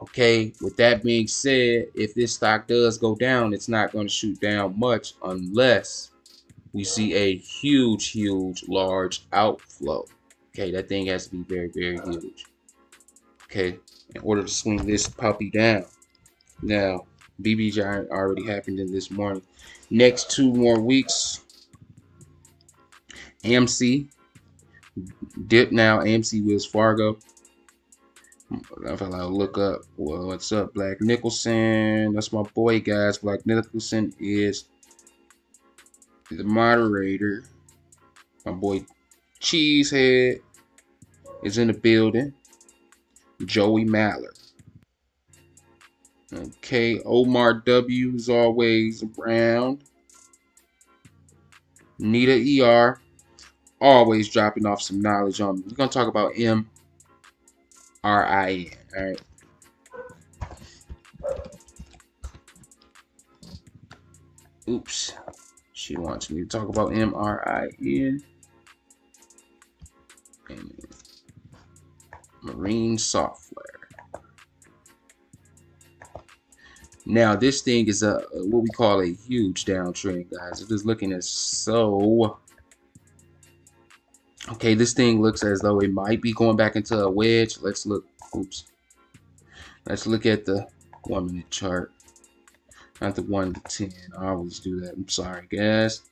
Okay, with that being said, if this stock does go down, it's not going to shoot down much unless we see a huge large outflow. Okay, that thing has to be very huge. Okay, in order to swing this puppy down. Now, BBG already happened in this morning. Next 2 more weeks, AMC dip now. AMC Wells Fargo. If I look up, well, what's up, Black Nicholson? That's my boy, guys. Black Nicholson is the moderator. My boy Cheesehead is in the building. Joey Mallard. Okay, Omar W is always around. Nita ER, always dropping off some knowledge on me. We're gonna talk about MRIN. All right. Oops. She wants me to talk about MRIN and marine software. Now this thing is a what we call a huge downtrend, guys. It is looking as so. Okay, this thing looks as though it might be going back into a wedge. Let's look. Oops. Let's look at the 1 minute chart. Not the 1 to 10. I always do that. I'm sorry, guys.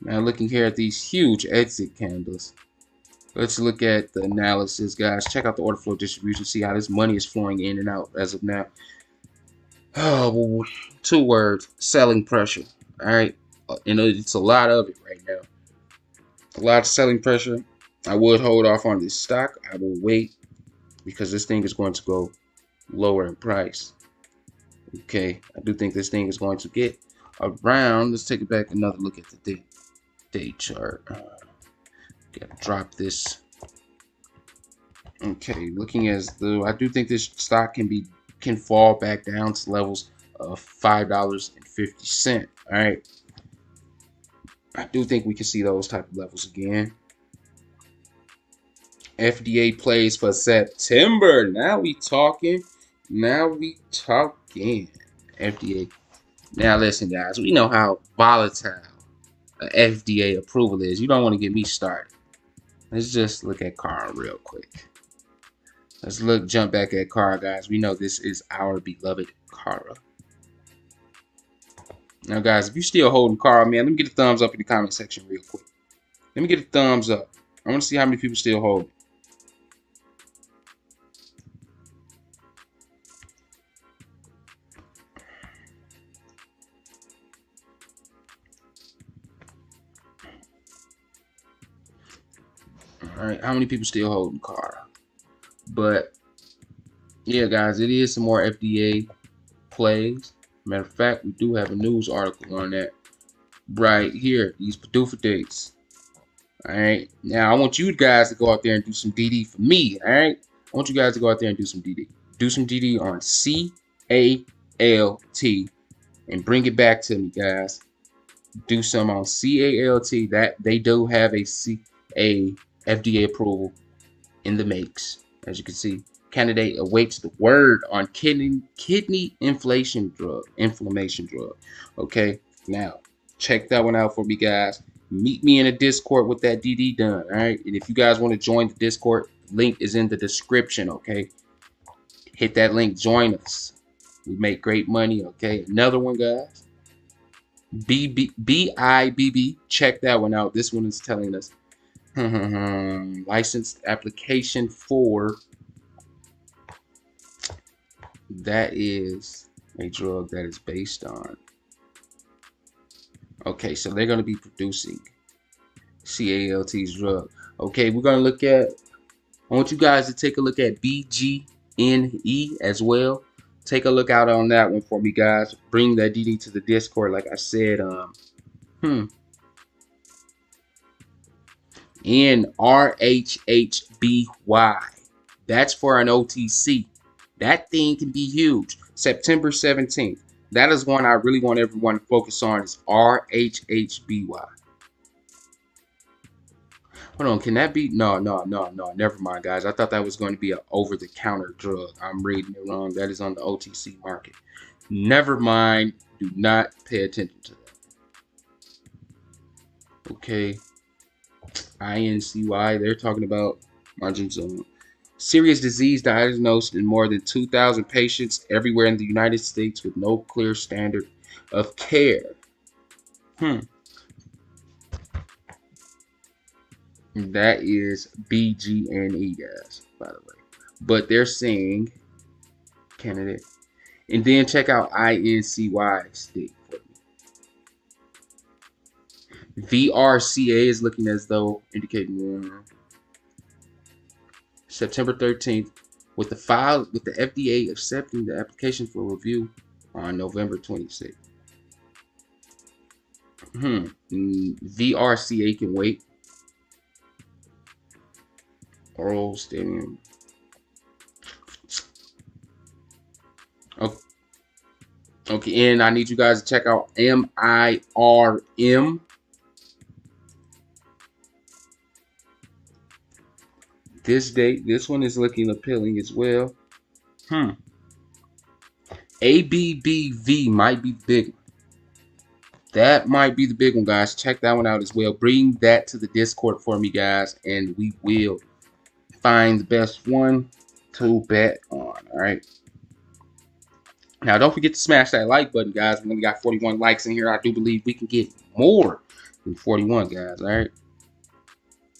Now looking here at these huge exit candles. Let's look at the analysis, guys. Check out the order flow distribution. See how this money is flowing in and out as of now. Oh, 2 words: selling pressure. All right, and it's a lot of it right now. A lot of selling pressure. I would hold off on this stock. I will wait because this thing is going to go lower in price. Okay, I do think this thing is going to get around. Let's take it back another look at the day chart. Gotta drop this. Okay, looking as though I do think this stock can fall back down to levels of $5.50. All right, I do think we can see those type of levels again. FDA plays for September. Now we talking. FDA. Now listen, guys. We know how volatile FDA approval is. You don't want to get me started. Let's just look at Carl real quick. Let's jump back at Carl, guys. We know this is our beloved Carl. Now, guys, if you're still holding Carl, man, let me get a thumbs up in the comment section real quick. Let me get a thumbs up. I want to see how many people still hold it. All right, how many people still holding Carl? But yeah, guys, it is some more FDA plays. Matter of fact, we do have a news article on that right here. These PDUFA dates. All right, now I want you guys to go out there and do some DD for me. All right, I want you guys to go out there and do some DD. Do some DD on CALT and bring it back to me, guys. Do some on CALT. That they do have a FDA approval in the makes. As you can see, candidate awaits the word on kidney inflammation drug. Okay, now check that one out for me, guys. Meet me in a Discord with that DD done. All right, and if you guys want to join the Discord, link is in the description. Okay, hit that link, join us. We make great money. Okay, another one, guys. BIBB. Check that one out. This one is telling us licensed application for. That is a drug that is based on. Okay, so they're going to be producing CALT's drug. Okay, we're going to look at I want you guys to take a look at BGNE as well. Take a look out on that one for me, guys. Bring that DD to the Discord, like I said. NRHHBY. That's for an OTC. That thing can be huge. September 17th. That is one I really want everyone to focus on, is RHHBY. Hold on, can that be? No, never mind, guys. I thought that was going to be an over-the-counter drug. I'm reading it wrong. That is on the OTC market. Never mind. Do not pay attention to that. Okay. INCY, they're talking about margins on serious disease diagnosed in more than 2,000 patients everywhere in the United States with no clear standard of care. That is BGNE, guys, by the way. But they're saying candidate. And then check out INCY stick for me. VRCA is looking as though indicating September 13th with the FDA accepting the application for review on November 26th. VRCA can wait. Oral stadium. Okay, and I need you guys to check out MIRM. This one is looking appealing as well. ABBV might be the big one. That might be the big one, guys. Check that one out as well. Bring that to the Discord for me, guys, and we will find the best one to bet on. All right. Now, don't forget to smash that like button, guys. We only got 41 likes in here. I do believe we can get more than 41, guys. All right.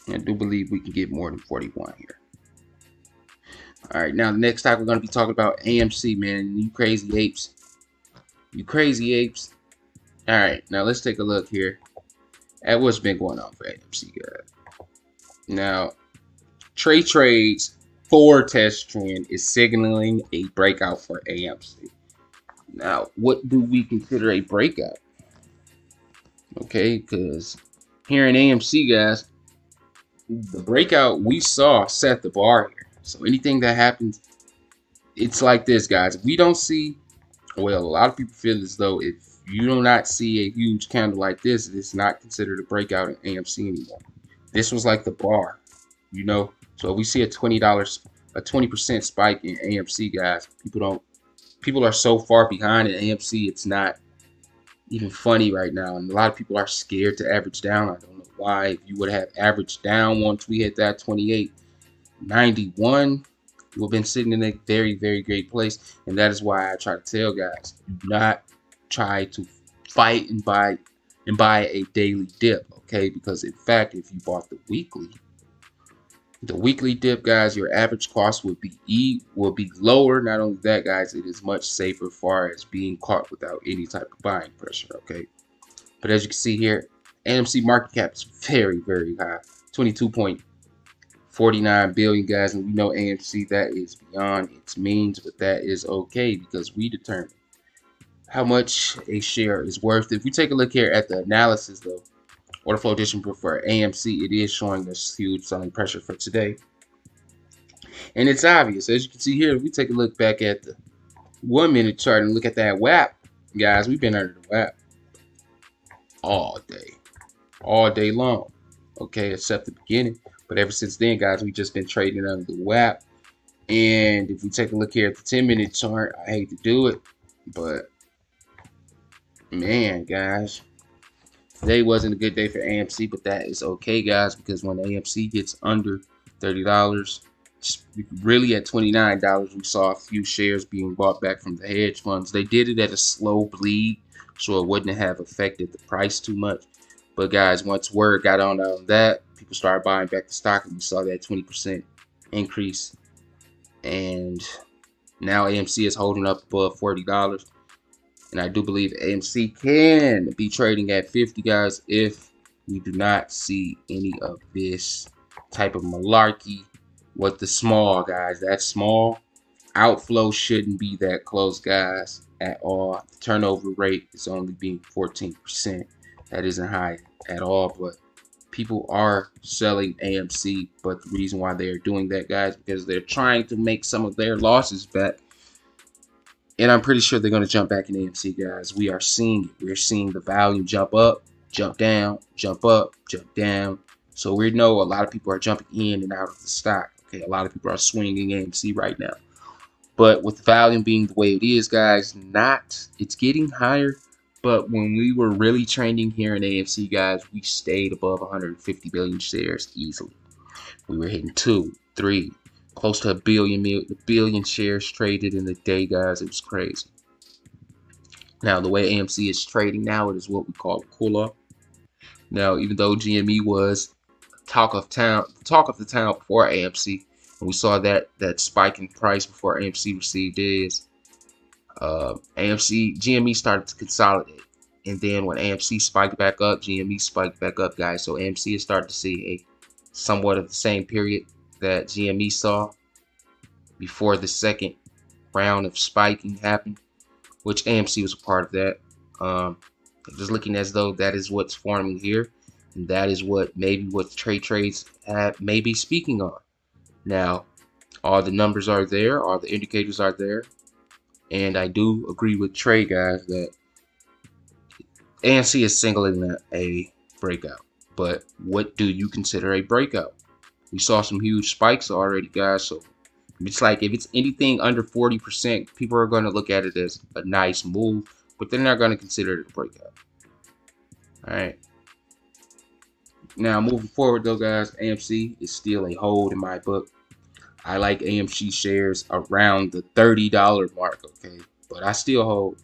I do believe we can get more than 41 here. All right. Now, the next time we're going to be talking about AMC, man. You crazy apes. You crazy apes. All right. Now, let's take a look here at what's been going on for AMC, guys. Now, trades forward test trend is signaling a breakout for AMC. Now, what do we consider a breakout? Okay, because here in AMC, guys, the breakout we saw set the bar here. So anything that happens, it's like this, guys. If we don't see, well, a lot of people feel as though if you do not see a huge candle like this, it's not considered a breakout in AMC anymore. This was like the bar, you know. So if we see a $20, a 20% spike in AMC, guys, people are so far behind in AMC, it's not even funny right now. And a lot of people are scared to average down. I don't know why. If you would have averaged down once we hit that 28.91, we've been sitting in a very, very great place. And that is why I try to tell guys, do not try to fight and buy a daily dip, okay? Because in fact, if you bought the weekly dip, guys, your average cost will be lower. Not only that, guys, it is much safer as far as being caught without any type of buying pressure, okay? But as you can see here, AMC market cap is very, very high, 22.49 billion, guys, and we know AMC, that is beyond its means, but that is okay because we determine how much a share is worth. If we take a look here at the analysis, though, order flow addition for AMC, it is showing this huge selling pressure for today. And it's obvious. As you can see here, if we take a look back at the 1-minute chart and look at that WAP, guys, we've been under the WAP all day long. Okay, except the beginning. But ever since then, guys, we've just been trading under the WAP. And if we take a look here at the 10-minute chart, I hate to do it, but man, guys, today wasn't a good day for AMC, but that is okay, guys, because when AMC gets under $30, really at $29, we saw a few shares being bought back from the hedge funds. They did it at a slow bleed, so it wouldn't have affected the price too much. But guys, once word got on that, people started buying back the stock, and we saw that 20% increase. And now AMC is holding up above $40. And I do believe AMC can be trading at 50, guys, if we do not see any of this type of malarkey with the small, guys. That small outflow shouldn't be that close, guys, at all. The turnover rate is only being 14%. That isn't high at all, but people are selling AMC. But the reason why they are doing that, guys, because they're trying to make some of their losses back. And I'm pretty sure they're going to jump back in AMC, guys. We are seeing it. We're seeing the value jump up, jump down, jump up, jump down. So we know a lot of people are jumping in and out of the stock. Okay, a lot of people are swinging AMC right now. But with the volume being the way it is, guys, it's getting higher. But when we were really trending here in AMC, guys, we stayed above 150 billion shares easily. We were hitting 2, 3, close to a billion shares traded in the day, guys. It was crazy. Now, the way AMC is trading now, it is what we call a cool-off. Now, even though GME was talk of the town before AMC, and we saw that spike in price before AMC received is GME started to consolidate, and then when AMC spiked back up, GME spiked back up, guys. So AMC is starting to see a somewhat of the same period that GME saw before the second round of spiking happened, which AMC was a part of that. Just looking as though that is what's forming here, and that is what trades may be speaking on. Now, all the numbers are there, all the indicators are there, and I do agree with Trey, guys, that AMC is singling a breakout. But what do you consider a breakout? We saw some huge spikes already, guys, so it's like if it's anything under 40%, people are going to look at it as a nice move, but they're not going to consider it a breakout. All right. Now, moving forward, though, guys, AMC is still a hold in my book. I like AMC shares around the $30 mark, okay? But I still hold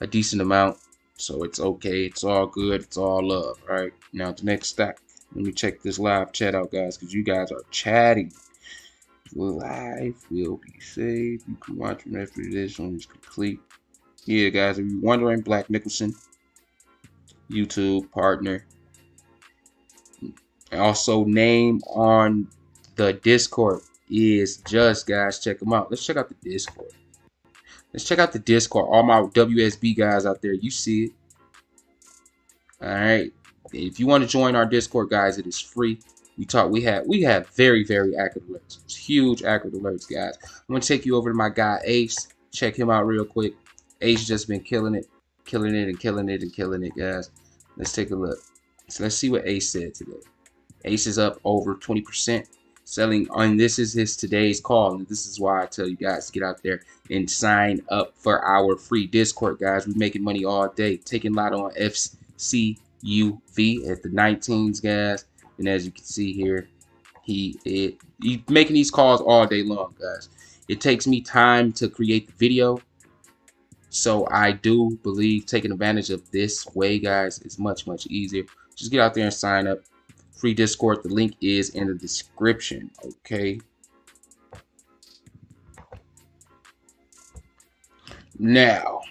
a decent amount, so it's okay. It's all good. It's all love, all right? Now, the next stock. Let me check this live chat out, guys, because you guys are chatting. Live will be saved. You can watch them after this one is complete. Yeah, guys, if you're wondering, Black Nicholson, YouTube partner. Also, name on the Discord is Just, guys. Check them out. Let's check out the Discord. Let's check out the Discord. All my WSB guys out there, you see it. All right. If you want to join our Discord, guys, it is free. We have very, very accurate alerts. It's huge accurate alerts, guys. I'm gonna take you over to my guy Ace. Check him out real quick. Ace just been killing it, guys. Let's take a look. So let's see what Ace said today. Ace is up over 20%. Selling on this is his today's call, and this is why I tell you guys to get out there and sign up for our free Discord, guys. We're making money all day, taking a lot on Fcuv at the 19s, guys. And as you can see here, he's making these calls all day long, guys. It takes me time to create the video, so I do believe taking advantage of this way, guys, is much, much easier. Just get out there and sign up. Free Discord. The link is in the description. Okay. Now,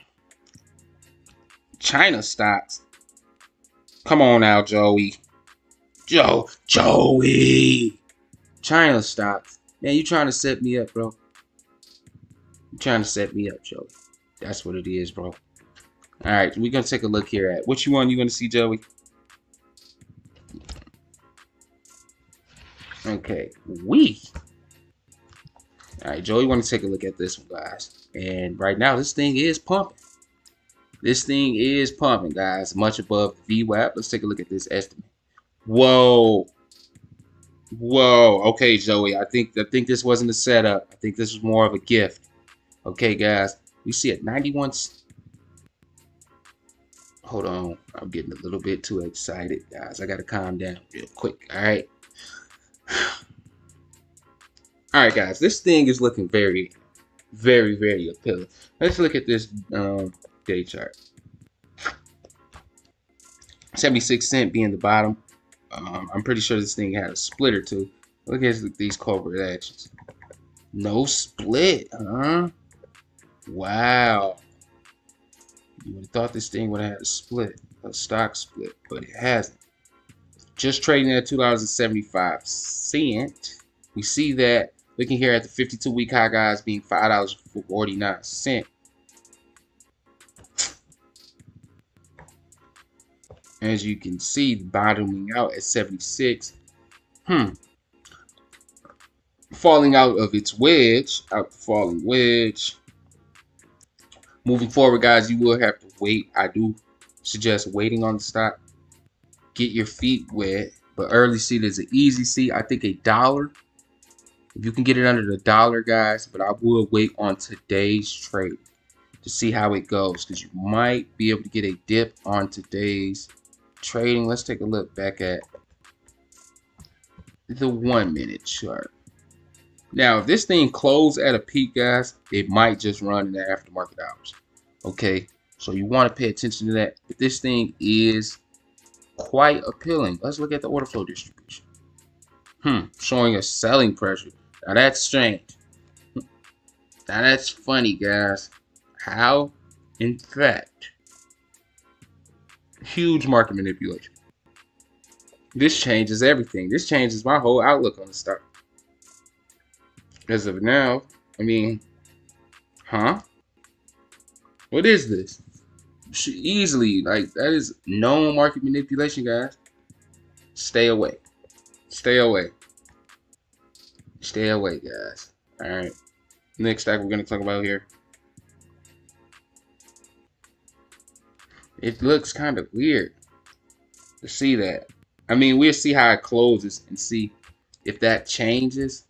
China stocks. Come on now, Joey. Joey. China stocks. Man, you trying to set me up, bro. You trying to set me up, Joey. That's what it is, bro. All right, we're going to take a look here at. Which one you want to see, Joey? Okay, all right, Joey, want to take a look at this one, guys. And right now, this thing is pumping. This thing is pumping, guys. Much above VWAP. Let's take a look at this estimate. Whoa. Okay, Joey. I think this wasn't a setup. I think this was more of a gift. Okay, guys. We see it 91. Hold on. I'm getting a little bit too excited, guys. I got to calm down real quick. All right. All right, guys, this thing is looking very, very, very appealing. Let's look at this day chart. 76 cent being the bottom. I'm pretty sure this thing had a split or two. Look at these corporate actions. No split, huh? Wow. You would have thought this thing would have had a split, a stock split, but it hasn't. Just trading at $2.75. We see that Looking here at the 52-week high, guys, being $5.49. As you can see, bottoming out at 76. Falling out of its wedge, out the falling wedge. Moving forward, guys, you will have to wait. I do suggest waiting on the stock. Get your feet wet. But early seat is an easy seat. I think $1. If you can get it under the $1, guys. But I will wait on today's trade to see how it goes, because you might be able to get a dip on today's trading. Let's take a look back at the 1-minute chart. Now, if this thing closed at a peak, guys, it might just run in the aftermarket hours. Okay, so you want to pay attention to that. But this thing is quite appealing. Let's look at the order flow distribution. Showing a selling pressure. Now that's strange. Now that's funny, guys. How? In fact, huge market manipulation. This changes everything. This changes my whole outlook on the stock. As of now, I mean, what is this? Easily, like, that is known market manipulation, guys. Stay away. Stay away. Stay away, guys. All right. Next stock we're going to talk about here. It looks kind of weird to see that. I mean, we'll see how it closes and see if that changes.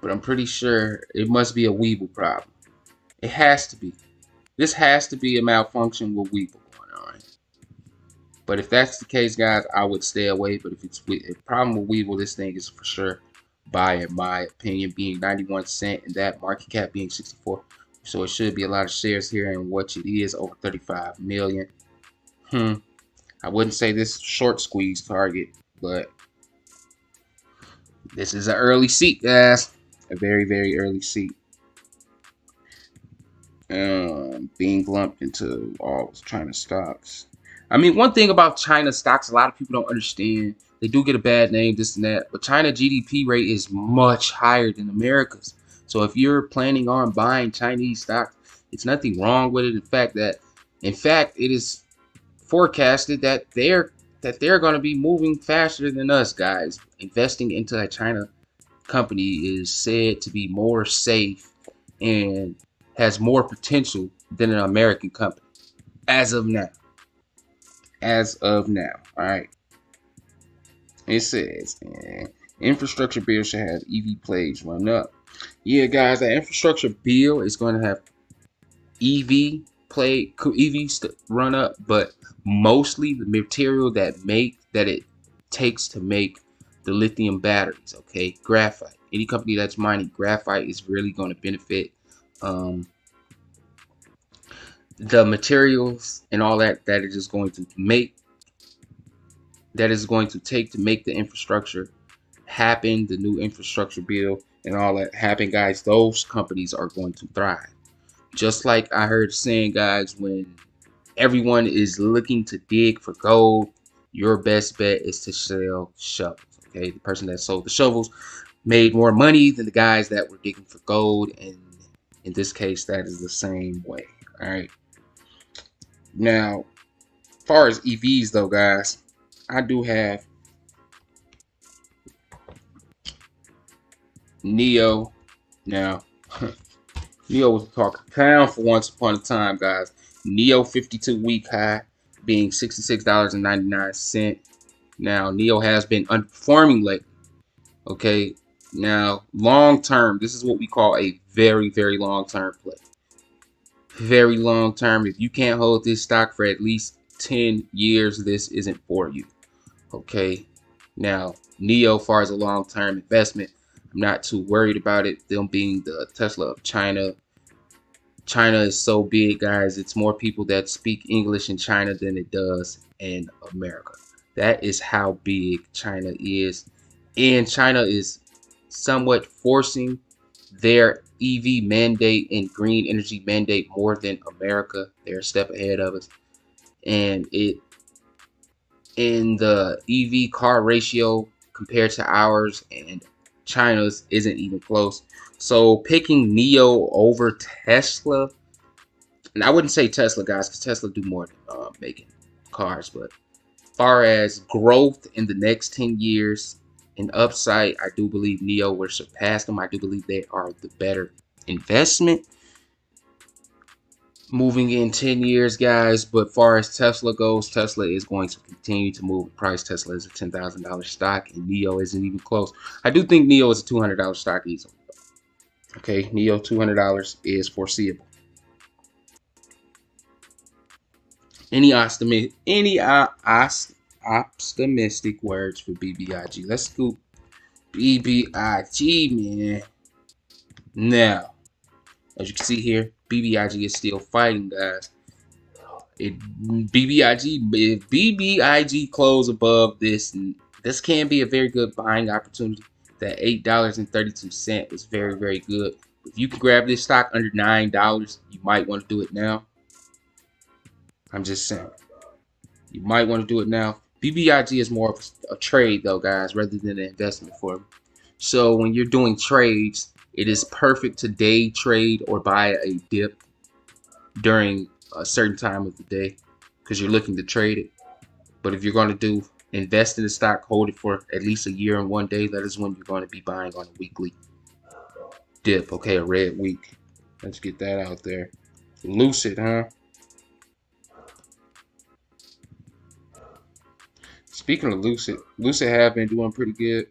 But I'm pretty sure it must be a Webull problem. It has to be. This has to be a malfunction with Webull going on. But if that's the case, guys, I would stay away. But if it's a problem with Webull, this thing is for sure buy, in my opinion, being 91 cents and that market cap being 64. So it should be a lot of shares here, and what it is over 35 million. I wouldn't say this short squeeze target, but this is an early seat, guys. A very, very early seat. Being lumped into all China stocks. I mean, one thing about China stocks, a lot of people don't understand. They do get a bad name, this and that. But China GDP rate is much higher than America's. So if you're planning on buying Chinese stocks, it's nothing wrong with it. In fact, it is forecasted that they're going to be moving faster than us, guys. Investing into a China company is said to be more safe and has more potential than an American company as of now. As of now, all right. It says infrastructure bill should have EV plays run up. Yeah, guys, that infrastructure bill is going to have EV run up, but mostly the material that it takes to make the lithium batteries. Okay, graphite. Any company that's mining graphite is really going to benefit. The materials and all that it is going to make, that is going to take to make the infrastructure happen, the new infrastructure bill and all that happen, guys, those companies are going to thrive. Just like I heard saying, guys, when everyone is looking to dig for gold, your best bet is to sell shovels. Okay, the person that sold the shovels made more money than the guys that were digging for gold, and in this case, that is the same way. All right. Now, as far as EVs, though, guys, I do have Nio. Now, Nio was talking pound for once upon a time, guys. Nio 52-week high being $66.99. Now, Nio has been underperforming lately. Okay, now long term, this is what we call a very, very long term play. Very long term. If you can't hold this stock for at least 10 years, this isn't for you. Okay, now Nio, as far as a long term investment, I'm not too worried about it. Them being the Tesla of China. China is so big, guys. It's more people that speak English in China than it does in America. That is how big China is. And China is somewhat forcing their EV mandate and green energy mandate more than America. They're a step ahead of us. And in the EV car ratio compared to ours and China's isn't even close. So picking Nio over Tesla, and I wouldn't say Tesla, guys, because Tesla do more than making cars, but far as growth in the next 10 years and upside, I do believe Nio will surpass them. I do believe they are the better investment moving in 10 years, guys. But far as Tesla goes, Tesla is going to continue to move price. Tesla is a $10,000 stock, and Nio isn't even close. I do think Nio is a $200 stock easily. Okay, Nio $200 is foreseeable. Any optimistic words for BBIG? Let's scoop BBIG, man. Now, as you can see here, BBIG is still fighting, guys. If BBIG close above this, this can be a very good buying opportunity. That $8.32 is very, very good. If you can grab this stock under $9, you might want to do it now. I'm just saying. You might want to do it now. BBIG is more of a trade, though, guys, rather than an investment for me. So when you're doing trades, it is perfect to day trade or buy a dip during a certain time of the day because you're looking to trade it. But if you're going to invest in the stock, hold it for at least a year and 1 day, that is when you're going to be buying on a weekly dip. Okay, a red week. Let's get that out there. Lucid, huh? Speaking of Lucid, Lucid have been doing pretty good.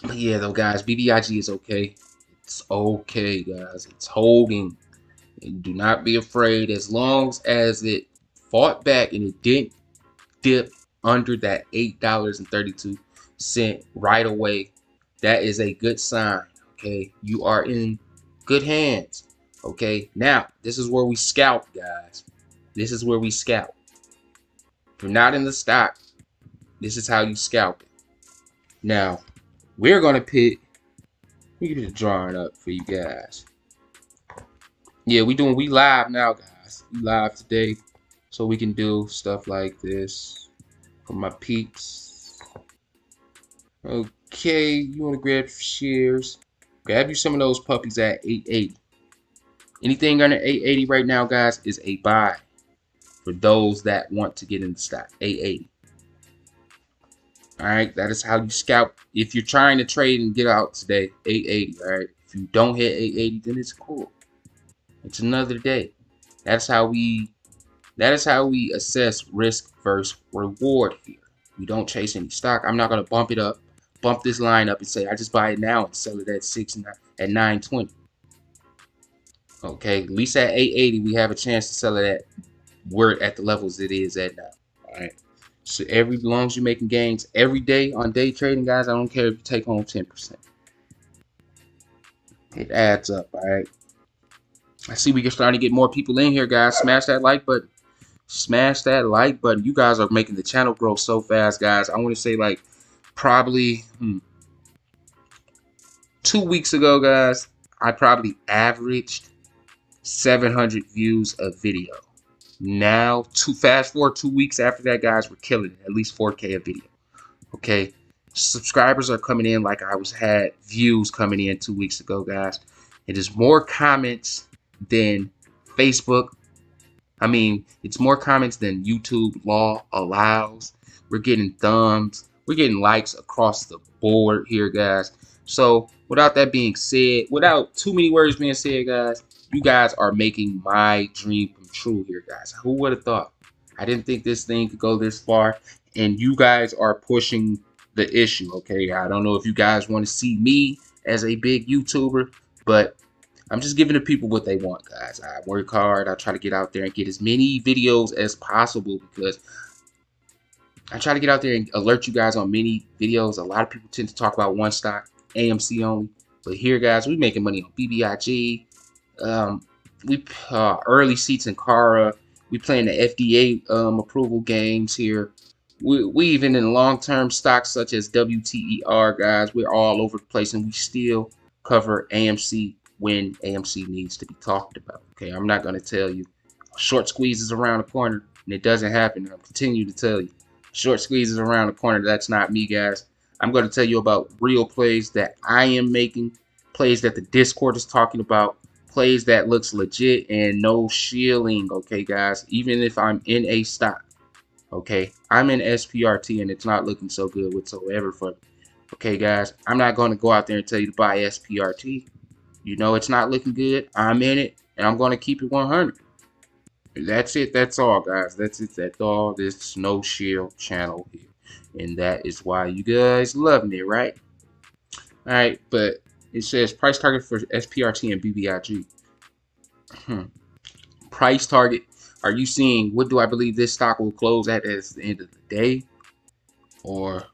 But yeah, though, guys, BBIG is okay. It's okay, guys. It's holding. And do not be afraid. As long as it fought back and it didn't dip under that $8.32 right away, that is a good sign. Okay, you are in good hands. Okay, now this is where we scalp, guys. This is where we scalp. If you're not in the stock, this is how you scalp it. Now, we're gonna pick. We get the drawing up for you guys. Yeah, we live now, guys. We live today, so we can do stuff like this for my peeps. Okay, you want to grab shares? Grab you some of those puppies at 880. Anything under 880 right now, guys, is a buy for those that want to get in the stock. 880. All right, that is how you scalp. If you're trying to trade and get out today, 880. All right, if you don't hit 880, then it's cool. It's another day. That is how we assess risk versus reward here. We don't chase any stock. I'm not gonna bump this line up and say I just buy it now and sell it at 920. Okay, at least at 880 we have a chance to sell it at the levels it is at now. All right. So as long as you're making gains every day on day trading, guys, I don't care if you take home 10%. It adds up. All right. I see we can starting to get more people in here, guys. Smash that like button. Smash that like button. You guys are making the channel grow so fast, guys. I want to say like probably 2 weeks ago, guys, I probably averaged 700 views a video. Now, fast forward 2 weeks after that, guys, we're killing it. At least 4K a video. Okay. Subscribers are coming in like I had views coming in 2 weeks ago, guys. It is more comments than Facebook. I mean, it's more comments than YouTube law allows. We're getting thumbs. We're getting likes across the board here, guys. So without that being said, without too many words being said, guys, you guys are making my dream come true here, guys. Who would have thought? I didn't think this thing could go this far. And you guys are pushing the issue, okay? I don't know if you guys want to see me as a big YouTuber, but I'm just giving the people what they want, guys. I work hard. I try to get out there and get as many videos as possible because I try to get out there and alert you guys on many videos. A lot of people tend to talk about one stock, AMC only. But here, guys, we're making money on BBIG. We early seats in Cara. We playing the FDA approval games here. We even in long-term stocks such as WTER, guys. We're all over the place, and we still cover AMC when AMC needs to be talked about. Okay, I'm not going to tell you short squeeze is around the corner and it doesn't happen. I'll continue to tell you Short squeeze is around the corner. That's not me, guys. I'm going to tell you about real plays that I am making, plays that the Discord is talking about, plays that looks legit and no shilling, okay, guys? Even if I'm in a stock, okay? I'm in SPRT and it's not looking so good whatsoever for me, okay, guys? I'm not going to go out there and tell you to buy SPRT. You know it's not looking good. I'm in it, and I'm going to keep it 100. That's it. That's all, guys. That's it. That's all. This no shield channel here, and that is why you guys love me, right? All right, but it says price target for SPRT and BBIG. Price target. Are you seeing what do I believe this stock will close at the end of the day, or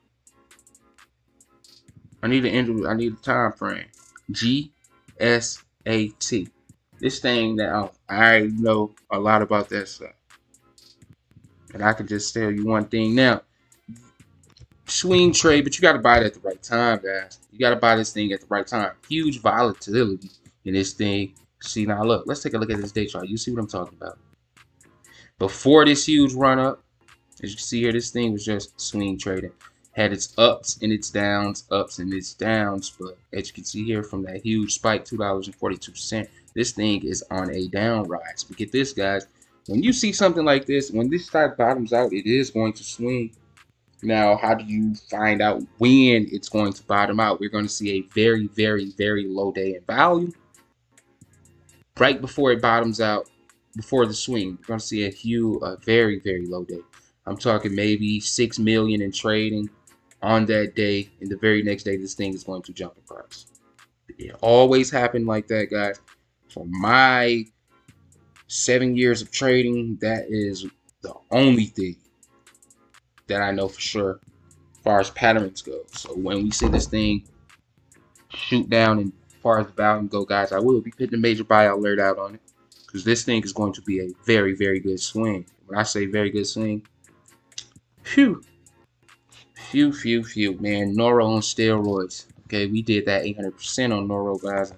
I need a time frame. GSAT. This thing that I know a lot about that stuff. And I can just tell you one thing now. Swing trade, but you got to buy it at the right time, guys. You got to buy this thing at the right time. Huge volatility in this thing. See, now look, let's take a look at this day chart. You see what I'm talking about. Before this huge run up, as you can see here, this thing was just swing trading. Had its ups and its downs, but as you can see here from that huge spike, $2.42, this thing is on a down rise. But get this, guys, when you see something like this, when this stock bottoms out, it is going to swing. Now, how do you find out when it's going to bottom out? We're going to see a very, very, very low day in value. Right before it bottoms out, before the swing, we're going to see a very, very low day. I'm talking maybe 6 million in trading on that day, and the very next day this thing is going to jump in price. It always happened like that, guys. For my 7 years of trading, that is the only thing that I know for sure as far as patterns go. So when we see this thing shoot down and as far as the value go, guys, I will be putting a major buyout alert out on it, because this thing is going to be a very, very good swing. When I say very good swing, phew, man. Nuro on steroids. Okay, we did that 800% on Nuro, guys.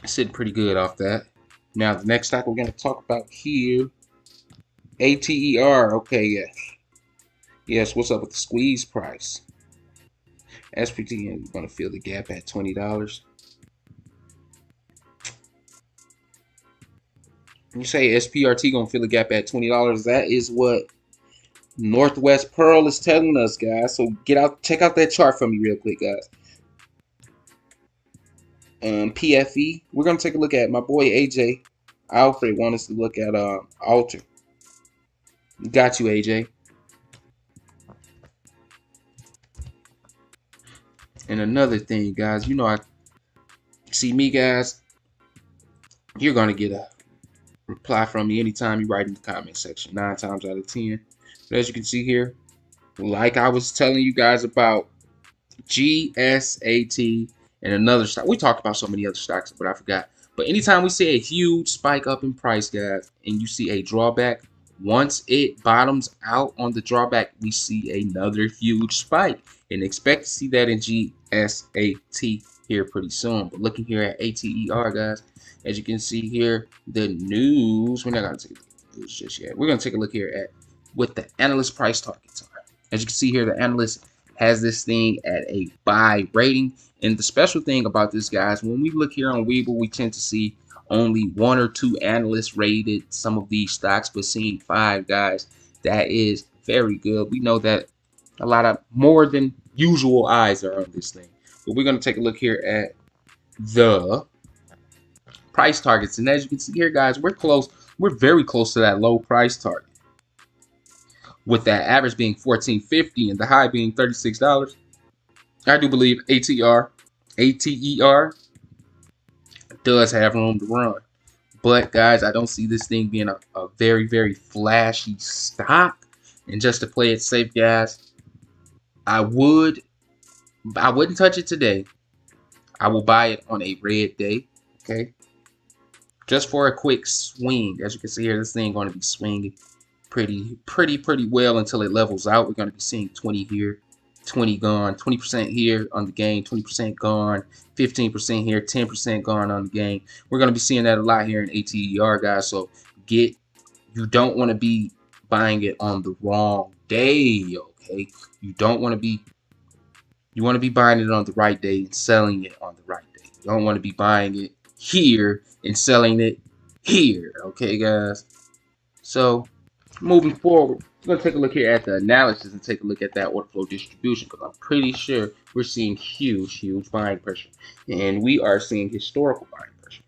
Sitting pretty good off that. Now, the next stock we're going to talk about here, ATER. Okay, yes. Yes, what's up with the squeeze price? SPT is going to fill the gap at $20. You say SPRT going to fill the gap at $20. That is what Northwest Pearl is telling us, guys. So check out that chart for me real quick, guys. PFE. We're gonna take a look at my boy AJ Alfred want us to look at Alter. Got you, AJ. And another thing, guys, you know, I see me, guys. You're gonna get a reply from me anytime you write in the comment section. 9 times out of 10. But as you can see here, like I was telling you guys about GSAT and another stock. We talked about so many other stocks, but I forgot. But anytime we see a huge spike up in price, guys, and you see a drawback, once it bottoms out on the drawback, we see another huge spike. And expect to see that in GSAT here pretty soon. But looking here at ATER, guys, as you can see here, the news, we're not going to take a look at the news just yet. We're going to take a look here at what the analyst price targets are. As you can see here, the analyst has this thing at a buy rating. And the special thing about this, guys, when we look here on Webull, we tend to see only 1 or 2 analysts rated some of these stocks, but seeing 5, guys, that is very good. We know that a lot of more than usual eyes are on this thing. But we're going to take a look here at the price targets. And as you can see here, guys, we're close. We're very close to that low price target, with that average being $14.50 and the high being $36. I do believe ATER does have room to run. But, guys, I don't see this thing being a very, very flashy stock. And just to play it safe, guys, I wouldn't touch it today. I will buy it on a red day, okay? Just for a quick swing. As you can see here, this thing going to be swinging pretty well until it levels out. We're going to be seeing 20 here, 20 gone, 20% here on the gain, 20% gone, 15% here, 10% gone on the gain. We're going to be seeing that a lot here in ATER, guys. So you don't want to be buying it on the wrong day, okay? You don't want to be, you want to be buying it on the right day and selling it on the right day. You don't want to be buying it here and selling it here, okay, guys? So, moving forward, we're going to take a look here at the analysis and take a look at that order flow distribution, because I'm pretty sure we're seeing huge buying pressure. And we are seeing historical buying pressure.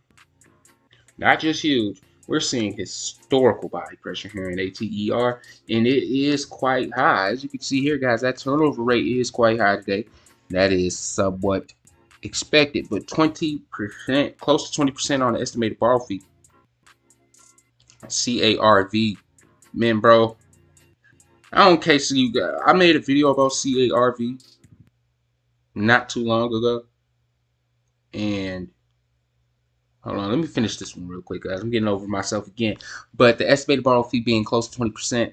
Not just huge, we're seeing historical buying pressure here in ATER, and it is quite high. As you can see here, guys, that turnover rate is quite high today. That is somewhat expected, but 20%, close to 20% on the estimated borrow fee. CARV, man, bro. I don't care. So you got, I made a video about CARV not too long ago, and hold on, let me finish this one real quick, guys. I'm getting over myself again. But the estimated borrow fee being close to 20%,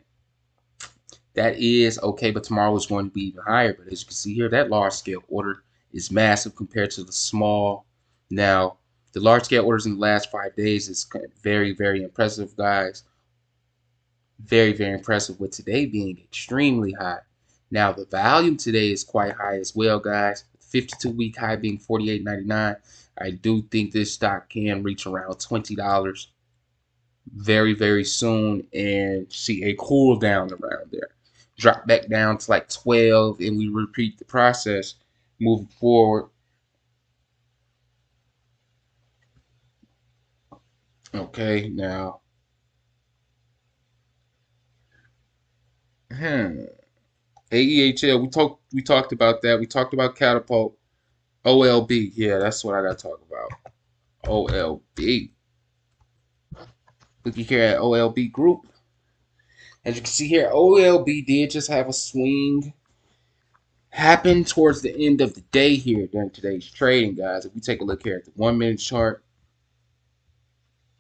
that is okay, but tomorrow is going to be even higher. But as you can see here, that large scale order is massive compared to the small. Now, the large scale orders in the last 5 days is very, very impressive, guys. Very, very impressive, with today being extremely high. Now, the volume today is quite high as well, guys. 52-week high being $48.99. I do think this stock can reach around $20 very, very soon and see a cool down around there. Drop back down to like 12, and we repeat the process moving forward. Okay, now, AEHL, we talked about that. We talked about Catapult. OLB, yeah, that's what I gotta talk about. OLB. Looking here at OLB Group. As you can see here, OLB did just have a swing happen towards the end of the day here during today's trading, guys. If we take a look here at the 1-minute chart,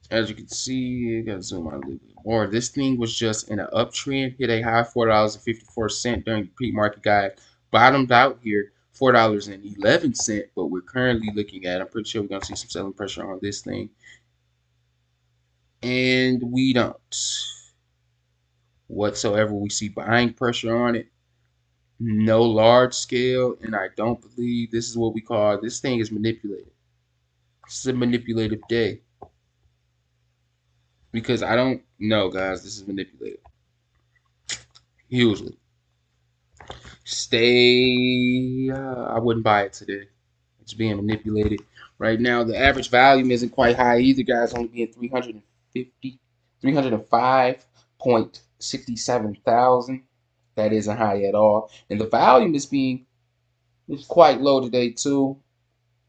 as you can see, I gotta zoom out a little bit more. This thing was just in an uptrend, hit a high $4.54 during the pre-market guide, bottomed out here $4.11, but we're currently looking at, I'm pretty sure we're gonna see some selling pressure on this thing, and we don't whatsoever. We see buying pressure on it, no large scale, and I don't believe this is what we call, this thing is manipulated. This is a manipulative day, because I don't know, guys, this is manipulated hugely. I wouldn't buy it today. It's being manipulated right now. The average volume isn't quite high either, guys, only being 305.67 thousand. That isn't high at all. And the volume is quite low today too,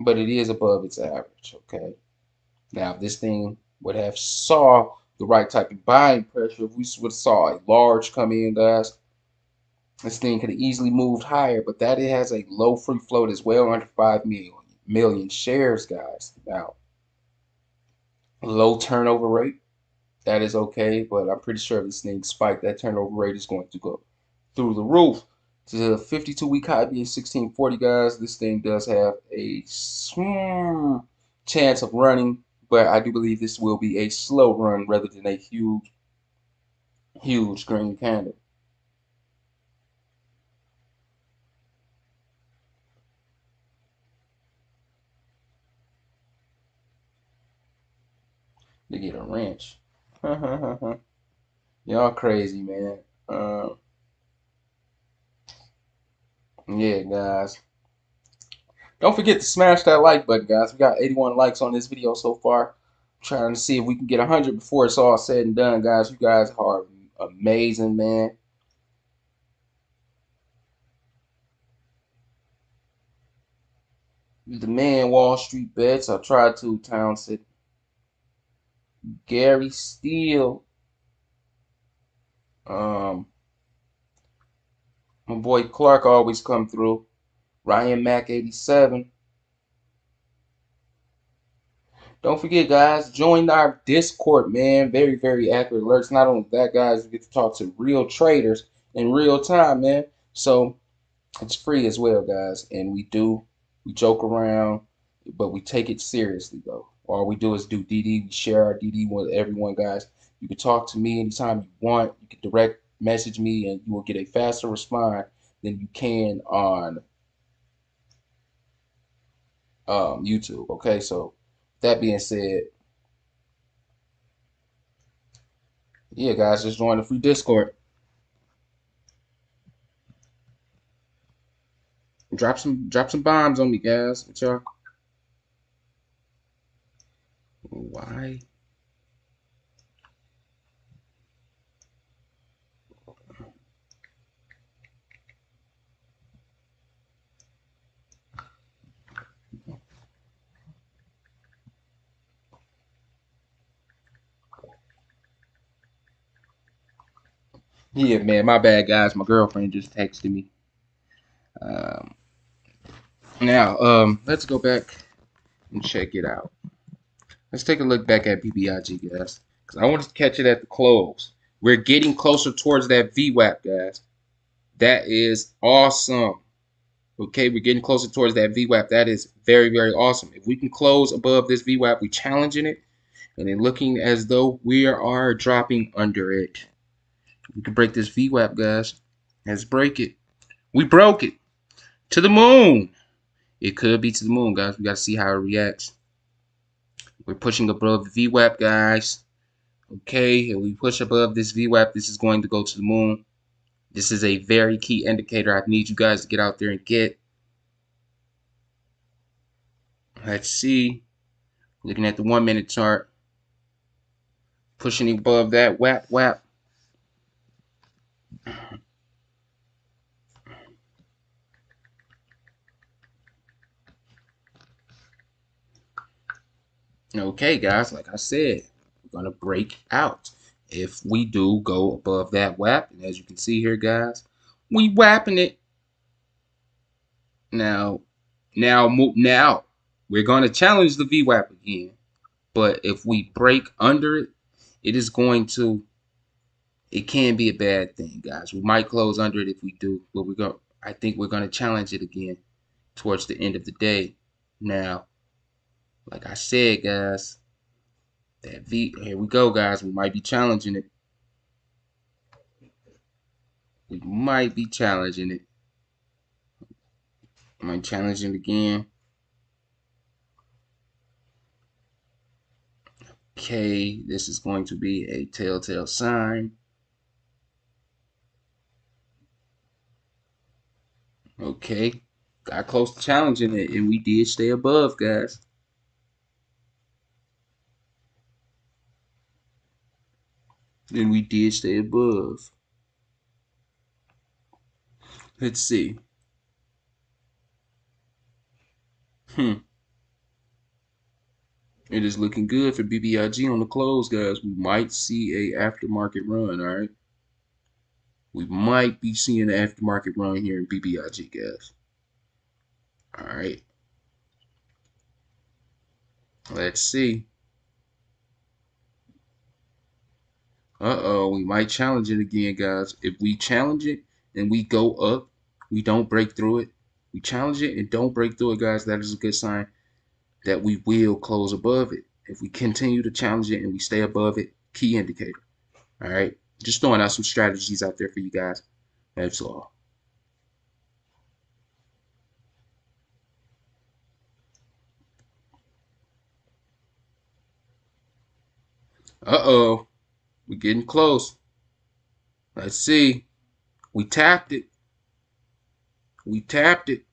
but it is above its average, okay? Now, if this thing would have saw the right type of buying pressure, if we would have saw a large come in, guys, this thing could have easily moved higher, but that it has a low free float as well, under 5 million shares, guys. Now, low turnover rate, that is okay, but I'm pretty sure if this thing spiked, that turnover rate is going to go through the roof. To the 52-week high being 1640, guys, this thing does have a chance of running, but I do believe this will be a slow run rather than a huge green candle. To get a wrench. Y'all crazy, man. Yeah, guys. Don't forget to smash that like button, guys. We got 81 likes on this video so far. I'm trying to see if we can get 100 before it's all said and done, guys. You guys are amazing, man. The man, Wallstreetbets. I tried to, Townsend. Gary Steele. My boy Clark always come through. Ryan Mac 87. Don't forget, guys, join our Discord, man. Very, very accurate alerts. Not only that, guys, we get to talk to real traders in real time, man. So it's free as well, guys. And we joke around, but we take it seriously, though. All we do is do DD. We share our DD with everyone, guys. You can talk to me anytime you want. You can direct message me, and you will get a faster response than you can on YouTube. Okay, so that being said, yeah, guys, just join the free Discord. Drop some bombs on me, guys. What y'all? Why? Yeah, man, my bad, guys. My girlfriend just texted me. Um, let's go back and check it out. Let's take a look back at BBIG, guys, because I want to catch it at the close. We're getting closer towards that VWAP, guys. That is awesome. Okay, we're getting closer towards that VWAP. That is very, very awesome. If we can close above this VWAP, we're challenging it, and then looking as though we are dropping under it. We can break this VWAP, guys. Let's break it. We broke it. To the moon. It could be to the moon, guys. We got to see how it reacts. We're pushing above the VWAP, guys. Okay, and we push above this VWAP. This is going to go to the moon. This is a very key indicator I need you guys to get out there and get. Let's see. Looking at the 1 minute chart. Pushing above that WAP. Okay, guys, like I said, we're going to break out. If we do go above that WAP, and as you can see here, guys, we whapping it. Now, we're going to challenge the VWAP again. But if we break under it, it can be a bad thing, guys. We might close under it if we do, but I think we're going to challenge it again towards the end of the day. Now, like I said, guys, here we go, guys. We might be challenging it. We might be challenging it. I might challenge it again. Okay, this is going to be a telltale sign. Okay, got close to challenging it, and we did stay above, guys. And we did stay above. Let's see. It is looking good for BBIG on the close, guys. We might see a aftermarket run, all right? We might be seeing an aftermarket run here in BBIG, guys. All right. Let's see. We might challenge it again, guys. If we challenge it and we go up, we don't break through it. We challenge it and don't break through it, guys. That is a good sign that we will close above it. If we continue to challenge it and we stay above it, key indicator. All right. Just throwing out some strategies out there for you guys. That's all. We're getting close. Let's see. We tapped it. We tapped it.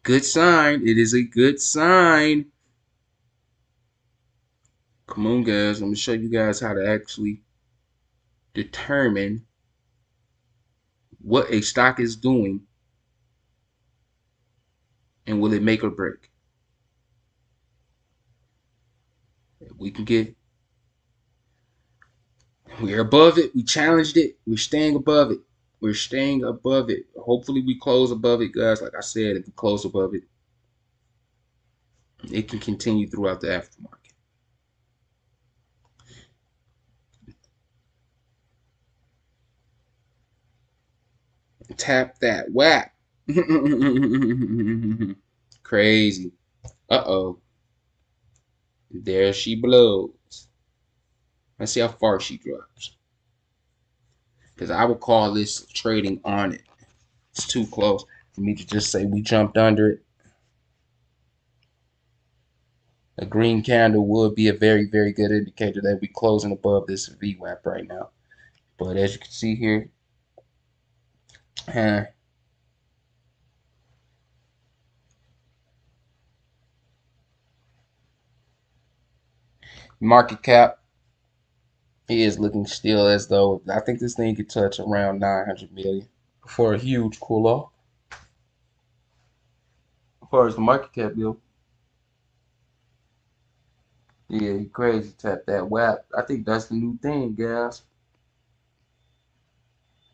Good sign. It is a good sign. Come on, guys. I'm going to show you guys how to actually determine what a stock is doing and will it make or break. We're above it. We challenged it. We're staying above it. We're staying above it. Hopefully we close above it, guys. Like I said, if we close above it, it can continue throughout the aftermarket. Tap that whack. Crazy. There she blows. Let's see how far she drops. Because I would call this trading on it. It's too close for me to just say we jumped under it. A green candle would be a very, very good indicator that we're closing above this VWAP right now. But as you can see here, market cap is looking still as though I think this thing could touch around 900 million for a huge cool off. As far as the market cap bill, yeah, you crazy. Tap that WAP. I think that's the new thing, guys.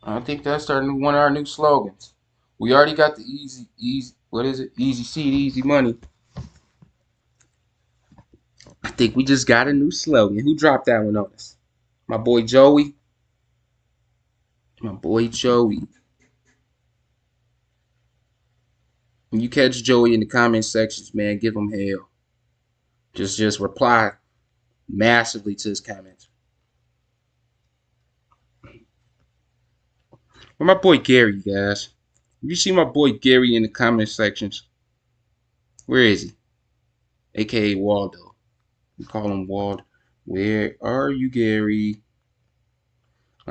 I think that's one of our new slogans. We already got the easy. What is it? Easy seed, easy money. I think we just got a new slogan. Who dropped that one on us? My boy Joey. My boy Joey. When you catch Joey in the comment sections, man, give him hell. Just reply massively to his comments. Where my boy Gary, guys? If you see my boy Gary in the comment sections, where is he? AKA Waldo. We call him Wald. Where are you, Gary?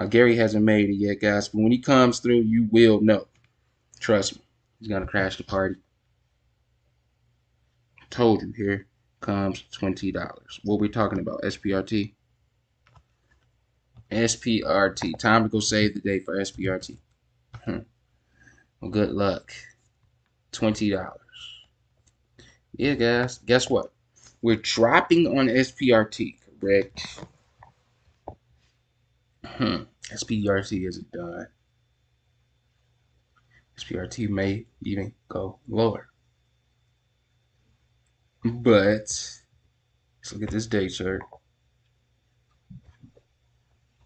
Gary hasn't made it yet, guys. But when he comes through, you will know. Trust me. He's going to crash the party. Told you, here comes $20. What we talking about? SPRT. SPRT. Time to go save the day for SPRT. Well, good luck. $20. Yeah, guys. Guess what? We're dropping on SPRT, correct? SPRT isn't done. SPRT may even go lower. But let's look at this day chart.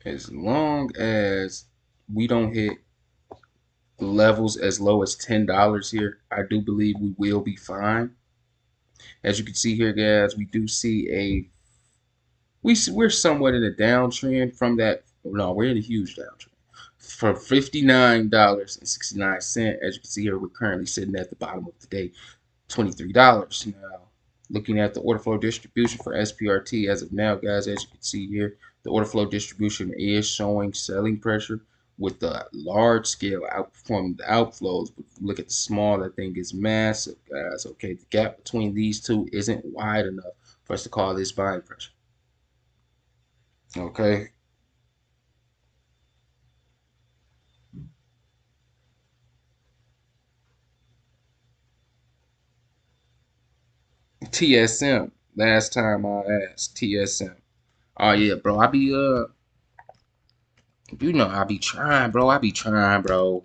As long as we don't hit the levels as low as $10 here, I do believe we will be fine. As you can see here, guys, we do see we're somewhat in a downtrend from that. No, we're in a huge downtrend. For $59.69, as you can see here, we're currently sitting at the bottom of the day, $23. Now, looking at the order flow distribution for SPRT as of now, guys, as you can see here, the order flow distribution is showing selling pressure with the large scale outperforming the outflows. But look at the small, that thing is massive, guys. Okay, the gap between these two isn't wide enough for us to call this buying pressure. Okay. TSM. Last time I asked TSM. Oh yeah, bro. I be you know I be trying, bro. I be trying, bro.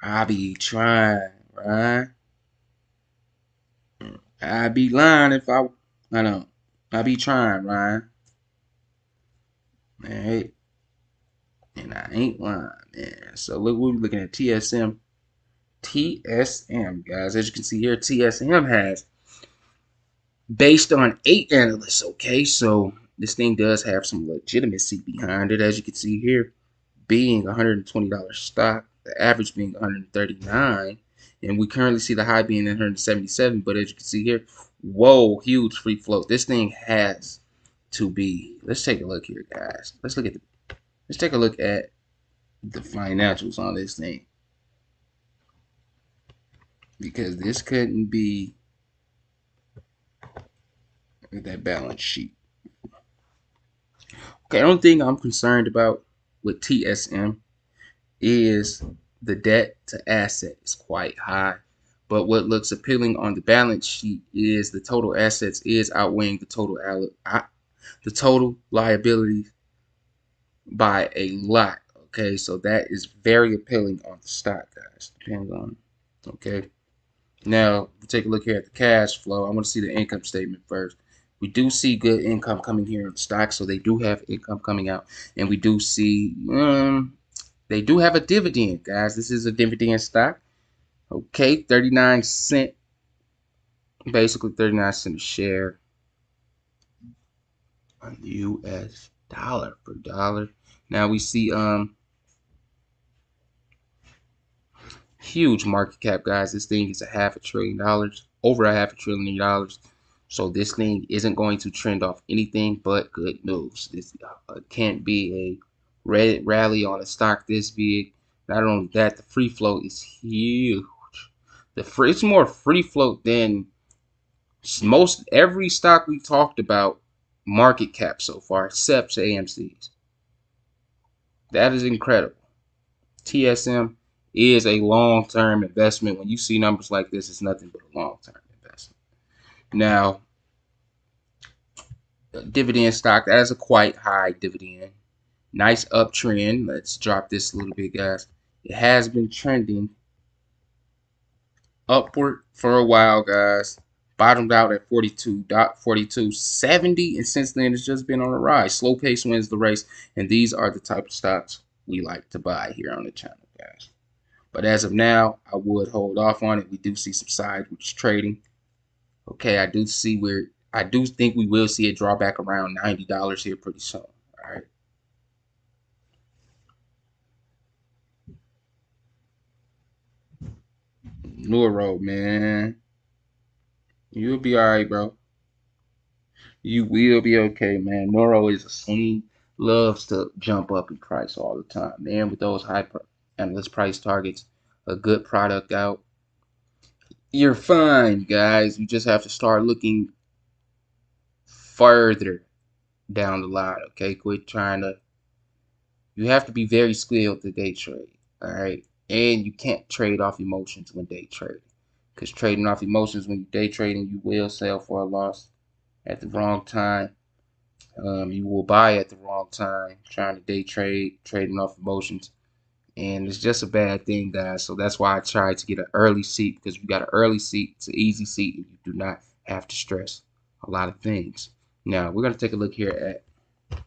I be trying, right? I be lying if I know. I be trying, right? Man, hey, and I ain't lying, man. So look, we're looking at TSM. TSM, guys. As you can see here, TSM has based on 8 analysts. Okay, so this thing does have some legitimacy behind it, as you can see here, being $120 stock, the average being 139, and we currently see the high being 177. But as you can see here, whoa, huge free float. This thing has to be. Let's take a look here, guys. Let's take a look at the financials on this thing, because this couldn't be that balance sheet. Okay, the only thing I'm concerned about with TSM is the debt to asset is quite high. But what looks appealing on the balance sheet is the total assets is outweighing the total liabilities by a lot. Okay, so that is very appealing on the stock, guys. Depends on. Okay, now take a look here at the cash flow. I want to see the income statement first. We do see good income coming here in the stock, so they do have income coming out, and we do see they do have a dividend, guys. This is a dividend stock. Okay, 39 cents, basically 39 cents a share on the US dollar per dollar. Now we see huge market cap, guys. This thing is $500 billion, over $500 billion. So this thing isn't going to trend off anything but good news. This can't be a red rally on a stock this big. Not only that, the free float is huge. It's more free float than most every stock we talked about market cap so far, except AMC's. That is incredible. TSM is a long-term investment. When you see numbers like this, it's nothing but a long-term investment. Now, dividend stock, that is a quite high dividend. Nice uptrend. Let's drop this a little bit, guys. It has been trending upward for a while, guys. Bottomed out at 42.4270, and since then it's just been on a rise. Slow pace wins the race, and these are the type of stocks we like to buy here on the channel, guys. But as of now, I would hold off on it. We do see some sideways trading. Okay, I do think we will see a drawback around $90 here pretty soon. All right. Nuro, man. You'll be all right, bro. You will be okay, man. Nuro is a swing. Loves to jump up in price all the time, man. With those high analyst price targets, a good product out, you're fine, guys. You just have to start looking further down the line, okay? Quit trying to. You have to be very skilled to day trade, all right? And you can't trade off emotions when day trading, because trading off emotions when you day trading, you will sell for a loss at the wrong time. You will buy at the wrong time, trying to day trade, trading off emotions. And it's just a bad thing, guys. So that's why I try to get an early seat, because if you got an early seat, it's an easy seat, and you do not have to stress a lot of things. Now, we're going to take a look here at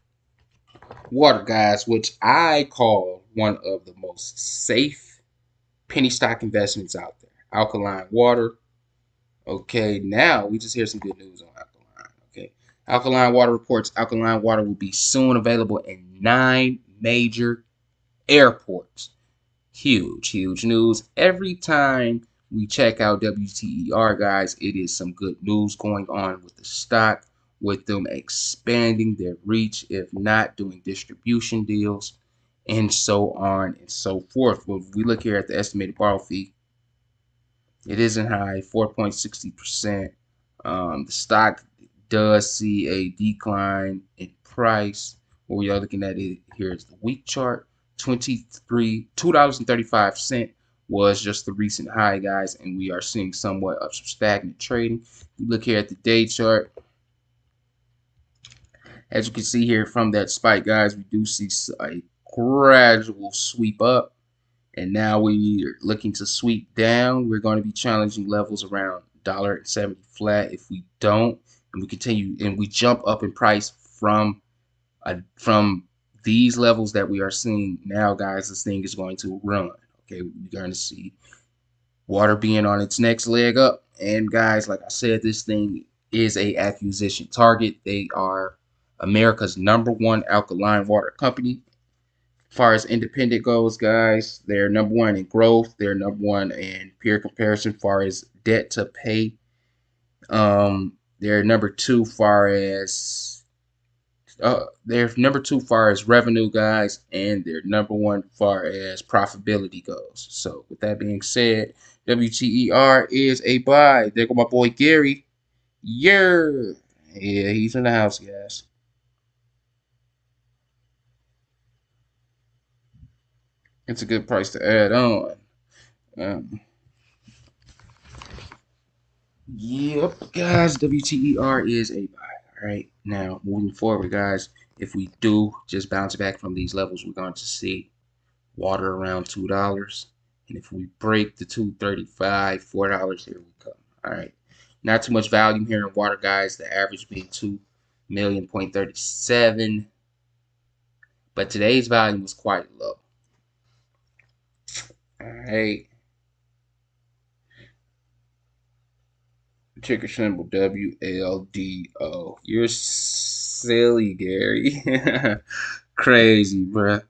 water, guys, which I call one of the most safe penny stock investments out there. Alkaline water. Okay, now we just hear some good news on alkaline. Okay, alkaline water reports alkaline water will be soon available in 9 major airports. Huge, huge news. Every time we check out WTER, guys, it is some good news going on with the stock, with them expanding their reach, if not doing distribution deals, and so on and so forth. Well, if we look here at the estimated borrow fee, it isn't high, 4.60%. The stock does see a decline in price. What we are looking at it here is the week chart. $2.35 was just the recent high, guys, and we are seeing somewhat of some stagnant trading. You look here at the day chart. As you can see here from that spike, guys, we do see a gradual sweep up. And now we are looking to sweep down. We're going to be challenging levels around $1.70 flat. If we don't, and we continue and we jump up in price from these levels that we are seeing now, guys, this thing is going to run. Okay, we're going to see water being on its next leg up. And guys, like I said, this thing is a acquisition target. They are America's #1 alkaline water company. As far as independent goes, guys, they're #1 in growth. They're #1 in peer comparison as far as debt to pay. They're #2 far as revenue, guys, and they're #1 far as profitability goes. So with that being said, WTER is a buy. There go my boy Gary. Yeah, he's in the house, guys. It's a good price to add on. Yep, guys, WTER is a buy. All right, now moving forward, guys, if we do just bounce back from these levels, we're going to see water around $2. And if we break the 235, $4, here we come. All right, not too much volume here in water, guys. The average being 2,000,037, but today's volume was quite low. All right. Ticker symbol WLDO. You're silly, Gary. Crazy, bruh.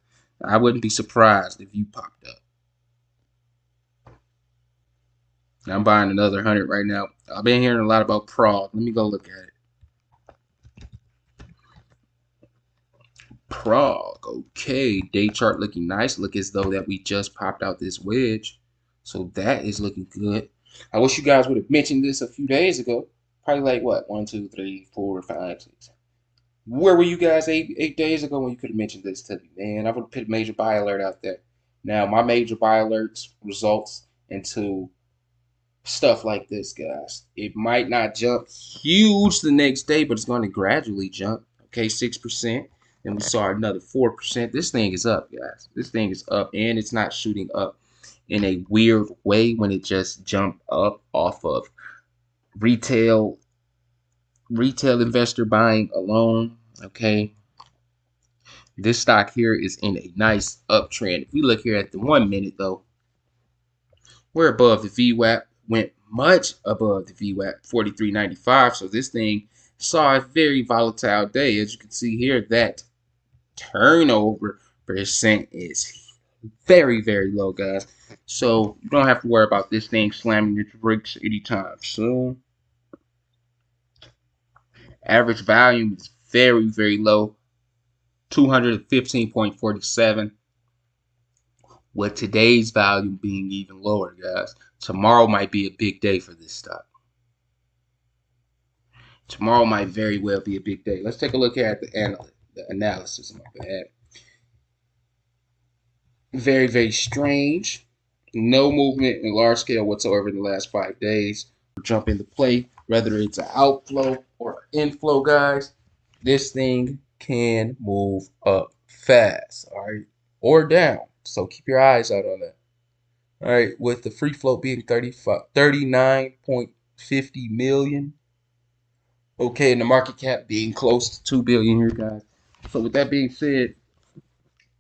I wouldn't be surprised if you popped up. I'm buying another 100 right now. I've been hearing a lot about Prague. Let me go look at it. Prague, okay. Day chart looking nice. Look as though that we just popped out this wedge. So that is looking good. I wish you guys would have mentioned this a few days ago. Probably like what? 1, 2, 3, 4, 5, 6. Where were you guys eight days ago when you could have mentioned this to me, man? I would have put a major buy alert out there. Now my major buy alerts results into stuff like this, guys. It might not jump huge the next day, but it's going to gradually jump. Okay, 6%. Then we saw another 4%. This thing is up, guys. This thing is up, and it's not shooting up in a weird way when it just jumped up off of retail investor buying alone. Okay, this stock here is in a nice uptrend. If we look here at the 1 minute though, we're above the VWAP, went much above the VWAP, 43.95. So this thing saw a very volatile day. As you can see here, that turnover percent is very, very low, guys. So you don't have to worry about this thing slamming its brakes anytime soon. Average volume is very, very low, 215.47. With today's volume being even lower, guys. Tomorrow might be a big day for this stock. Tomorrow might very well be a big day. Let's take a look here at the analysis. My bad. Very, very strange. No movement in large scale whatsoever in the last 5 days. Jump into play, whether it's an outflow or inflow, guys. This thing can move up fast, all right, or down. So keep your eyes out on that. All right, with the free float being 39.50 million. Okay, and the market cap being close to 2 billion here, guys. So with that being said,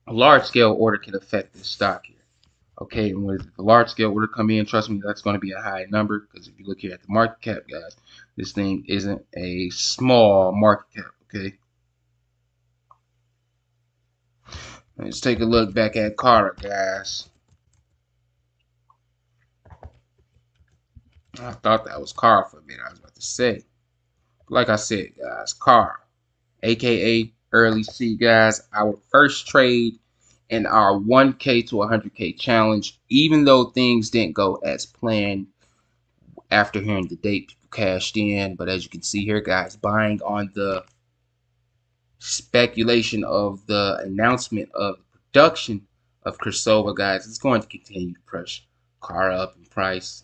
a large scale order can affect this stock here. Okay, and with the large scale order come in, trust me, that's going to be a high number, because if you look here at the market cap, guys, this thing isn't a small market cap. Okay, let's take a look back at kohrs, guys. I thought that was kohrs for a minute. I was about to say, like I said, guys, kohrs, aka early C, guys, our first trade in our 1K to 100K challenge. Even though things didn't go as planned, after hearing the date, people cashed in. But as you can see here, guys, buying on the speculation of the announcement of production of Crossover, guys, it's going to continue to push kohrs up in price.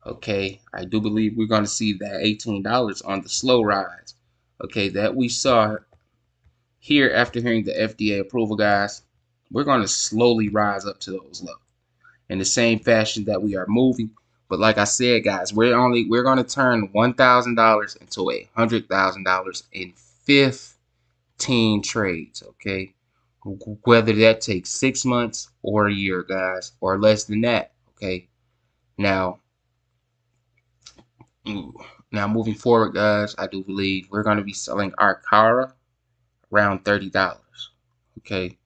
Okay, I do believe we're going to see that $18 on the slow rise. Okay, that we saw here after hearing the FDA approval, guys. We're going to slowly rise up to those levels in the same fashion that we are moving. But like I said, guys, we're going to turn $1,000 into $100,000 in 15 trades. Okay, whether that takes 6 months or a year, guys, or less than that. Okay, now moving forward, guys, I do believe we're going to be selling our kohrs around $30. Okay,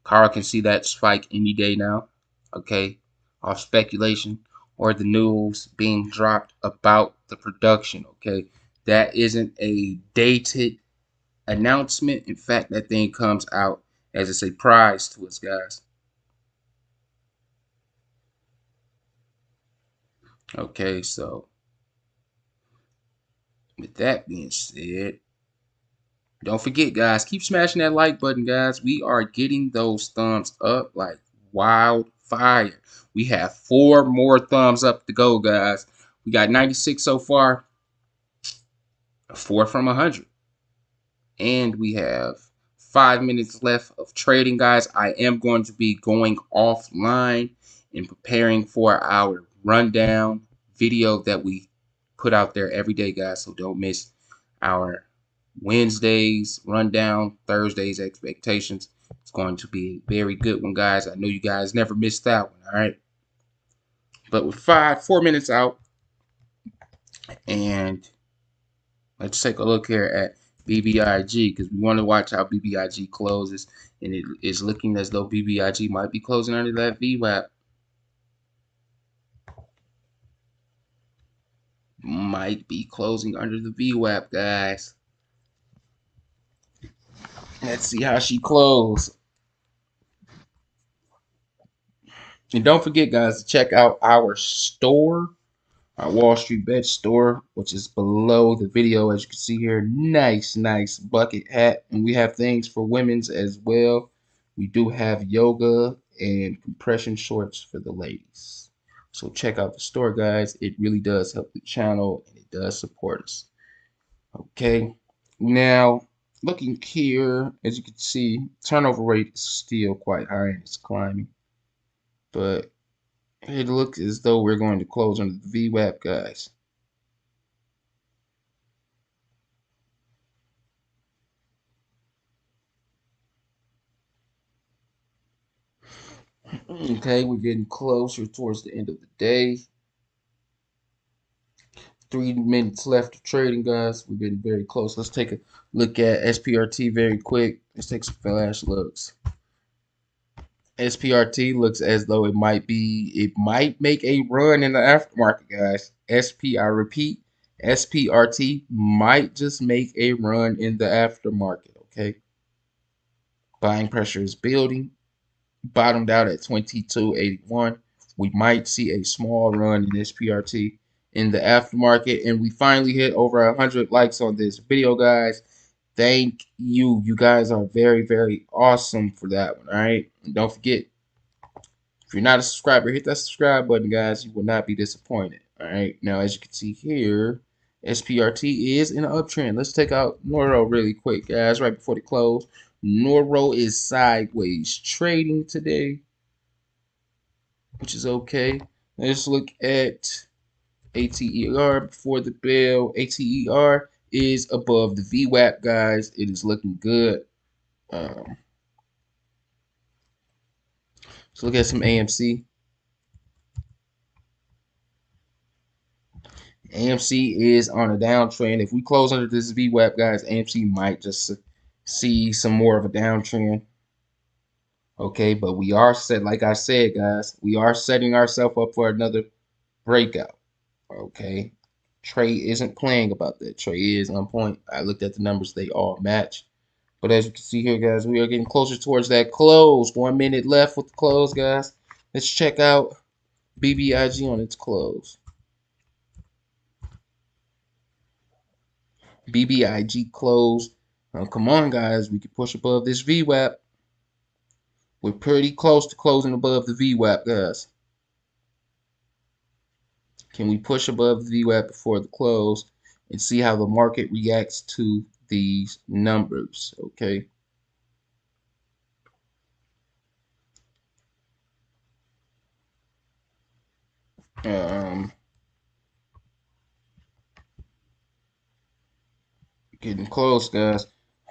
kohrs can see that spike any day now. Okay, off speculation or the news being dropped about the production. Okay, that isn't a dated announcement. In fact, that thing comes out as a surprise to us, guys. Okay, so with that being said, don't forget, guys, keep smashing that like button, guys. We are getting those thumbs up like wildfire. We have 4 more thumbs up to go, guys. We got 96 so far, 4 from 100. And we have 5 minutes left of trading, guys. I am going to be going offline and preparing for our rundown video that we put out there every day, guys. So don't miss our Wednesdays rundown, Thursdays expectations. It's going to be a very good one, guys. I know you guys never missed that one, all right? But with 4 minutes out, and let's take a look here at BBIG, because we want to watch how BBIG closes, and it is looking as though BBIG might be closing under that VWAP. Might be closing under the VWAP, guys. Let's see how she closed. And don't forget, guys, to check out our store, our Wallstreetbets store, which is below the video. As you can see here, nice bucket hat. And we have things for women's as well. We do have yoga and compression shorts for the ladies. So check out the store, guys. It really does help the channel, and it does support us. Okay, now looking here, as you can see, turnover rate is still quite high and it's climbing. But it looks as though we're going to close under the VWAP, guys. Okay, we're getting closer towards the end of the day. 3 minutes left of trading, guys. We're getting very close. Let's take a look at SPRT very quick. Let's take some flash looks. SPRT looks as though it might make a run in the aftermarket, guys. I repeat, SPRT might just make a run in the aftermarket, okay? Buying pressure is building. Bottomed out at 22.81. We might see a small run in SPRT in the aftermarket, and we finally hit over 100 likes on this video, guys. Thank you. You guys are very awesome for that one. All right, and don't forget, if you're not a subscriber, hit that subscribe button, guys. You will not be disappointed. All right, now as you can see here, SPRT is in an uptrend. Let's take out Nuro really quick, guys, right before the close. Nuro is sideways trading today, which is okay. Let's look at ATER before the bell. ATER is above the VWAP, guys. It is looking good. Let's look at some AMC. AMC is on a downtrend. If we close under this VWAP, guys, AMC might just see some more of a downtrend. Okay, but we are set, like I said, guys, we are setting ourselves up for another breakout. Okay, Trey isn't playing about that. Trey is on point. I looked at the numbers, they all match. But as you can see here, guys, we are getting closer towards that close. 1 minute left with the close, guys. Let's check out BBIG on its close. BBIG close. Now, come on, guys. We can push above this VWAP. We're pretty close to closing above the VWAP, guys. Can we push above the VWAP before the close and see how the market reacts to these numbers? Okay. Getting close, guys.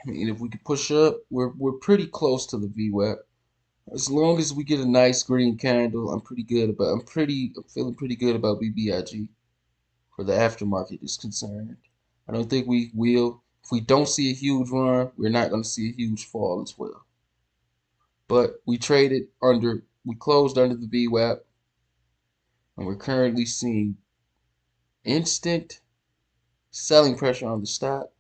I mean, if we could push up, we're pretty close to the VWAP. As long as we get a nice green candle, I'm feeling pretty good about BBIG for the aftermarket is concerned. I don't think we will. If we don't see a huge run, we're not going to see a huge fall as well. But we closed under the VWAP, and we're currently seeing instant selling pressure on the stock,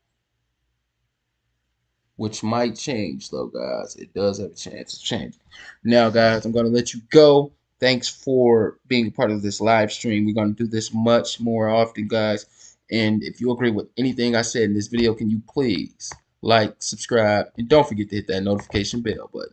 which might change though, guys. It does have a chance of changing. Now, guys, I'm going to let you go. Thanks for being a part of this live stream. We're going to do this much more often, guys. And if you agree with anything I said in this video, can you please like, subscribe, and don't forget to hit that notification bell button.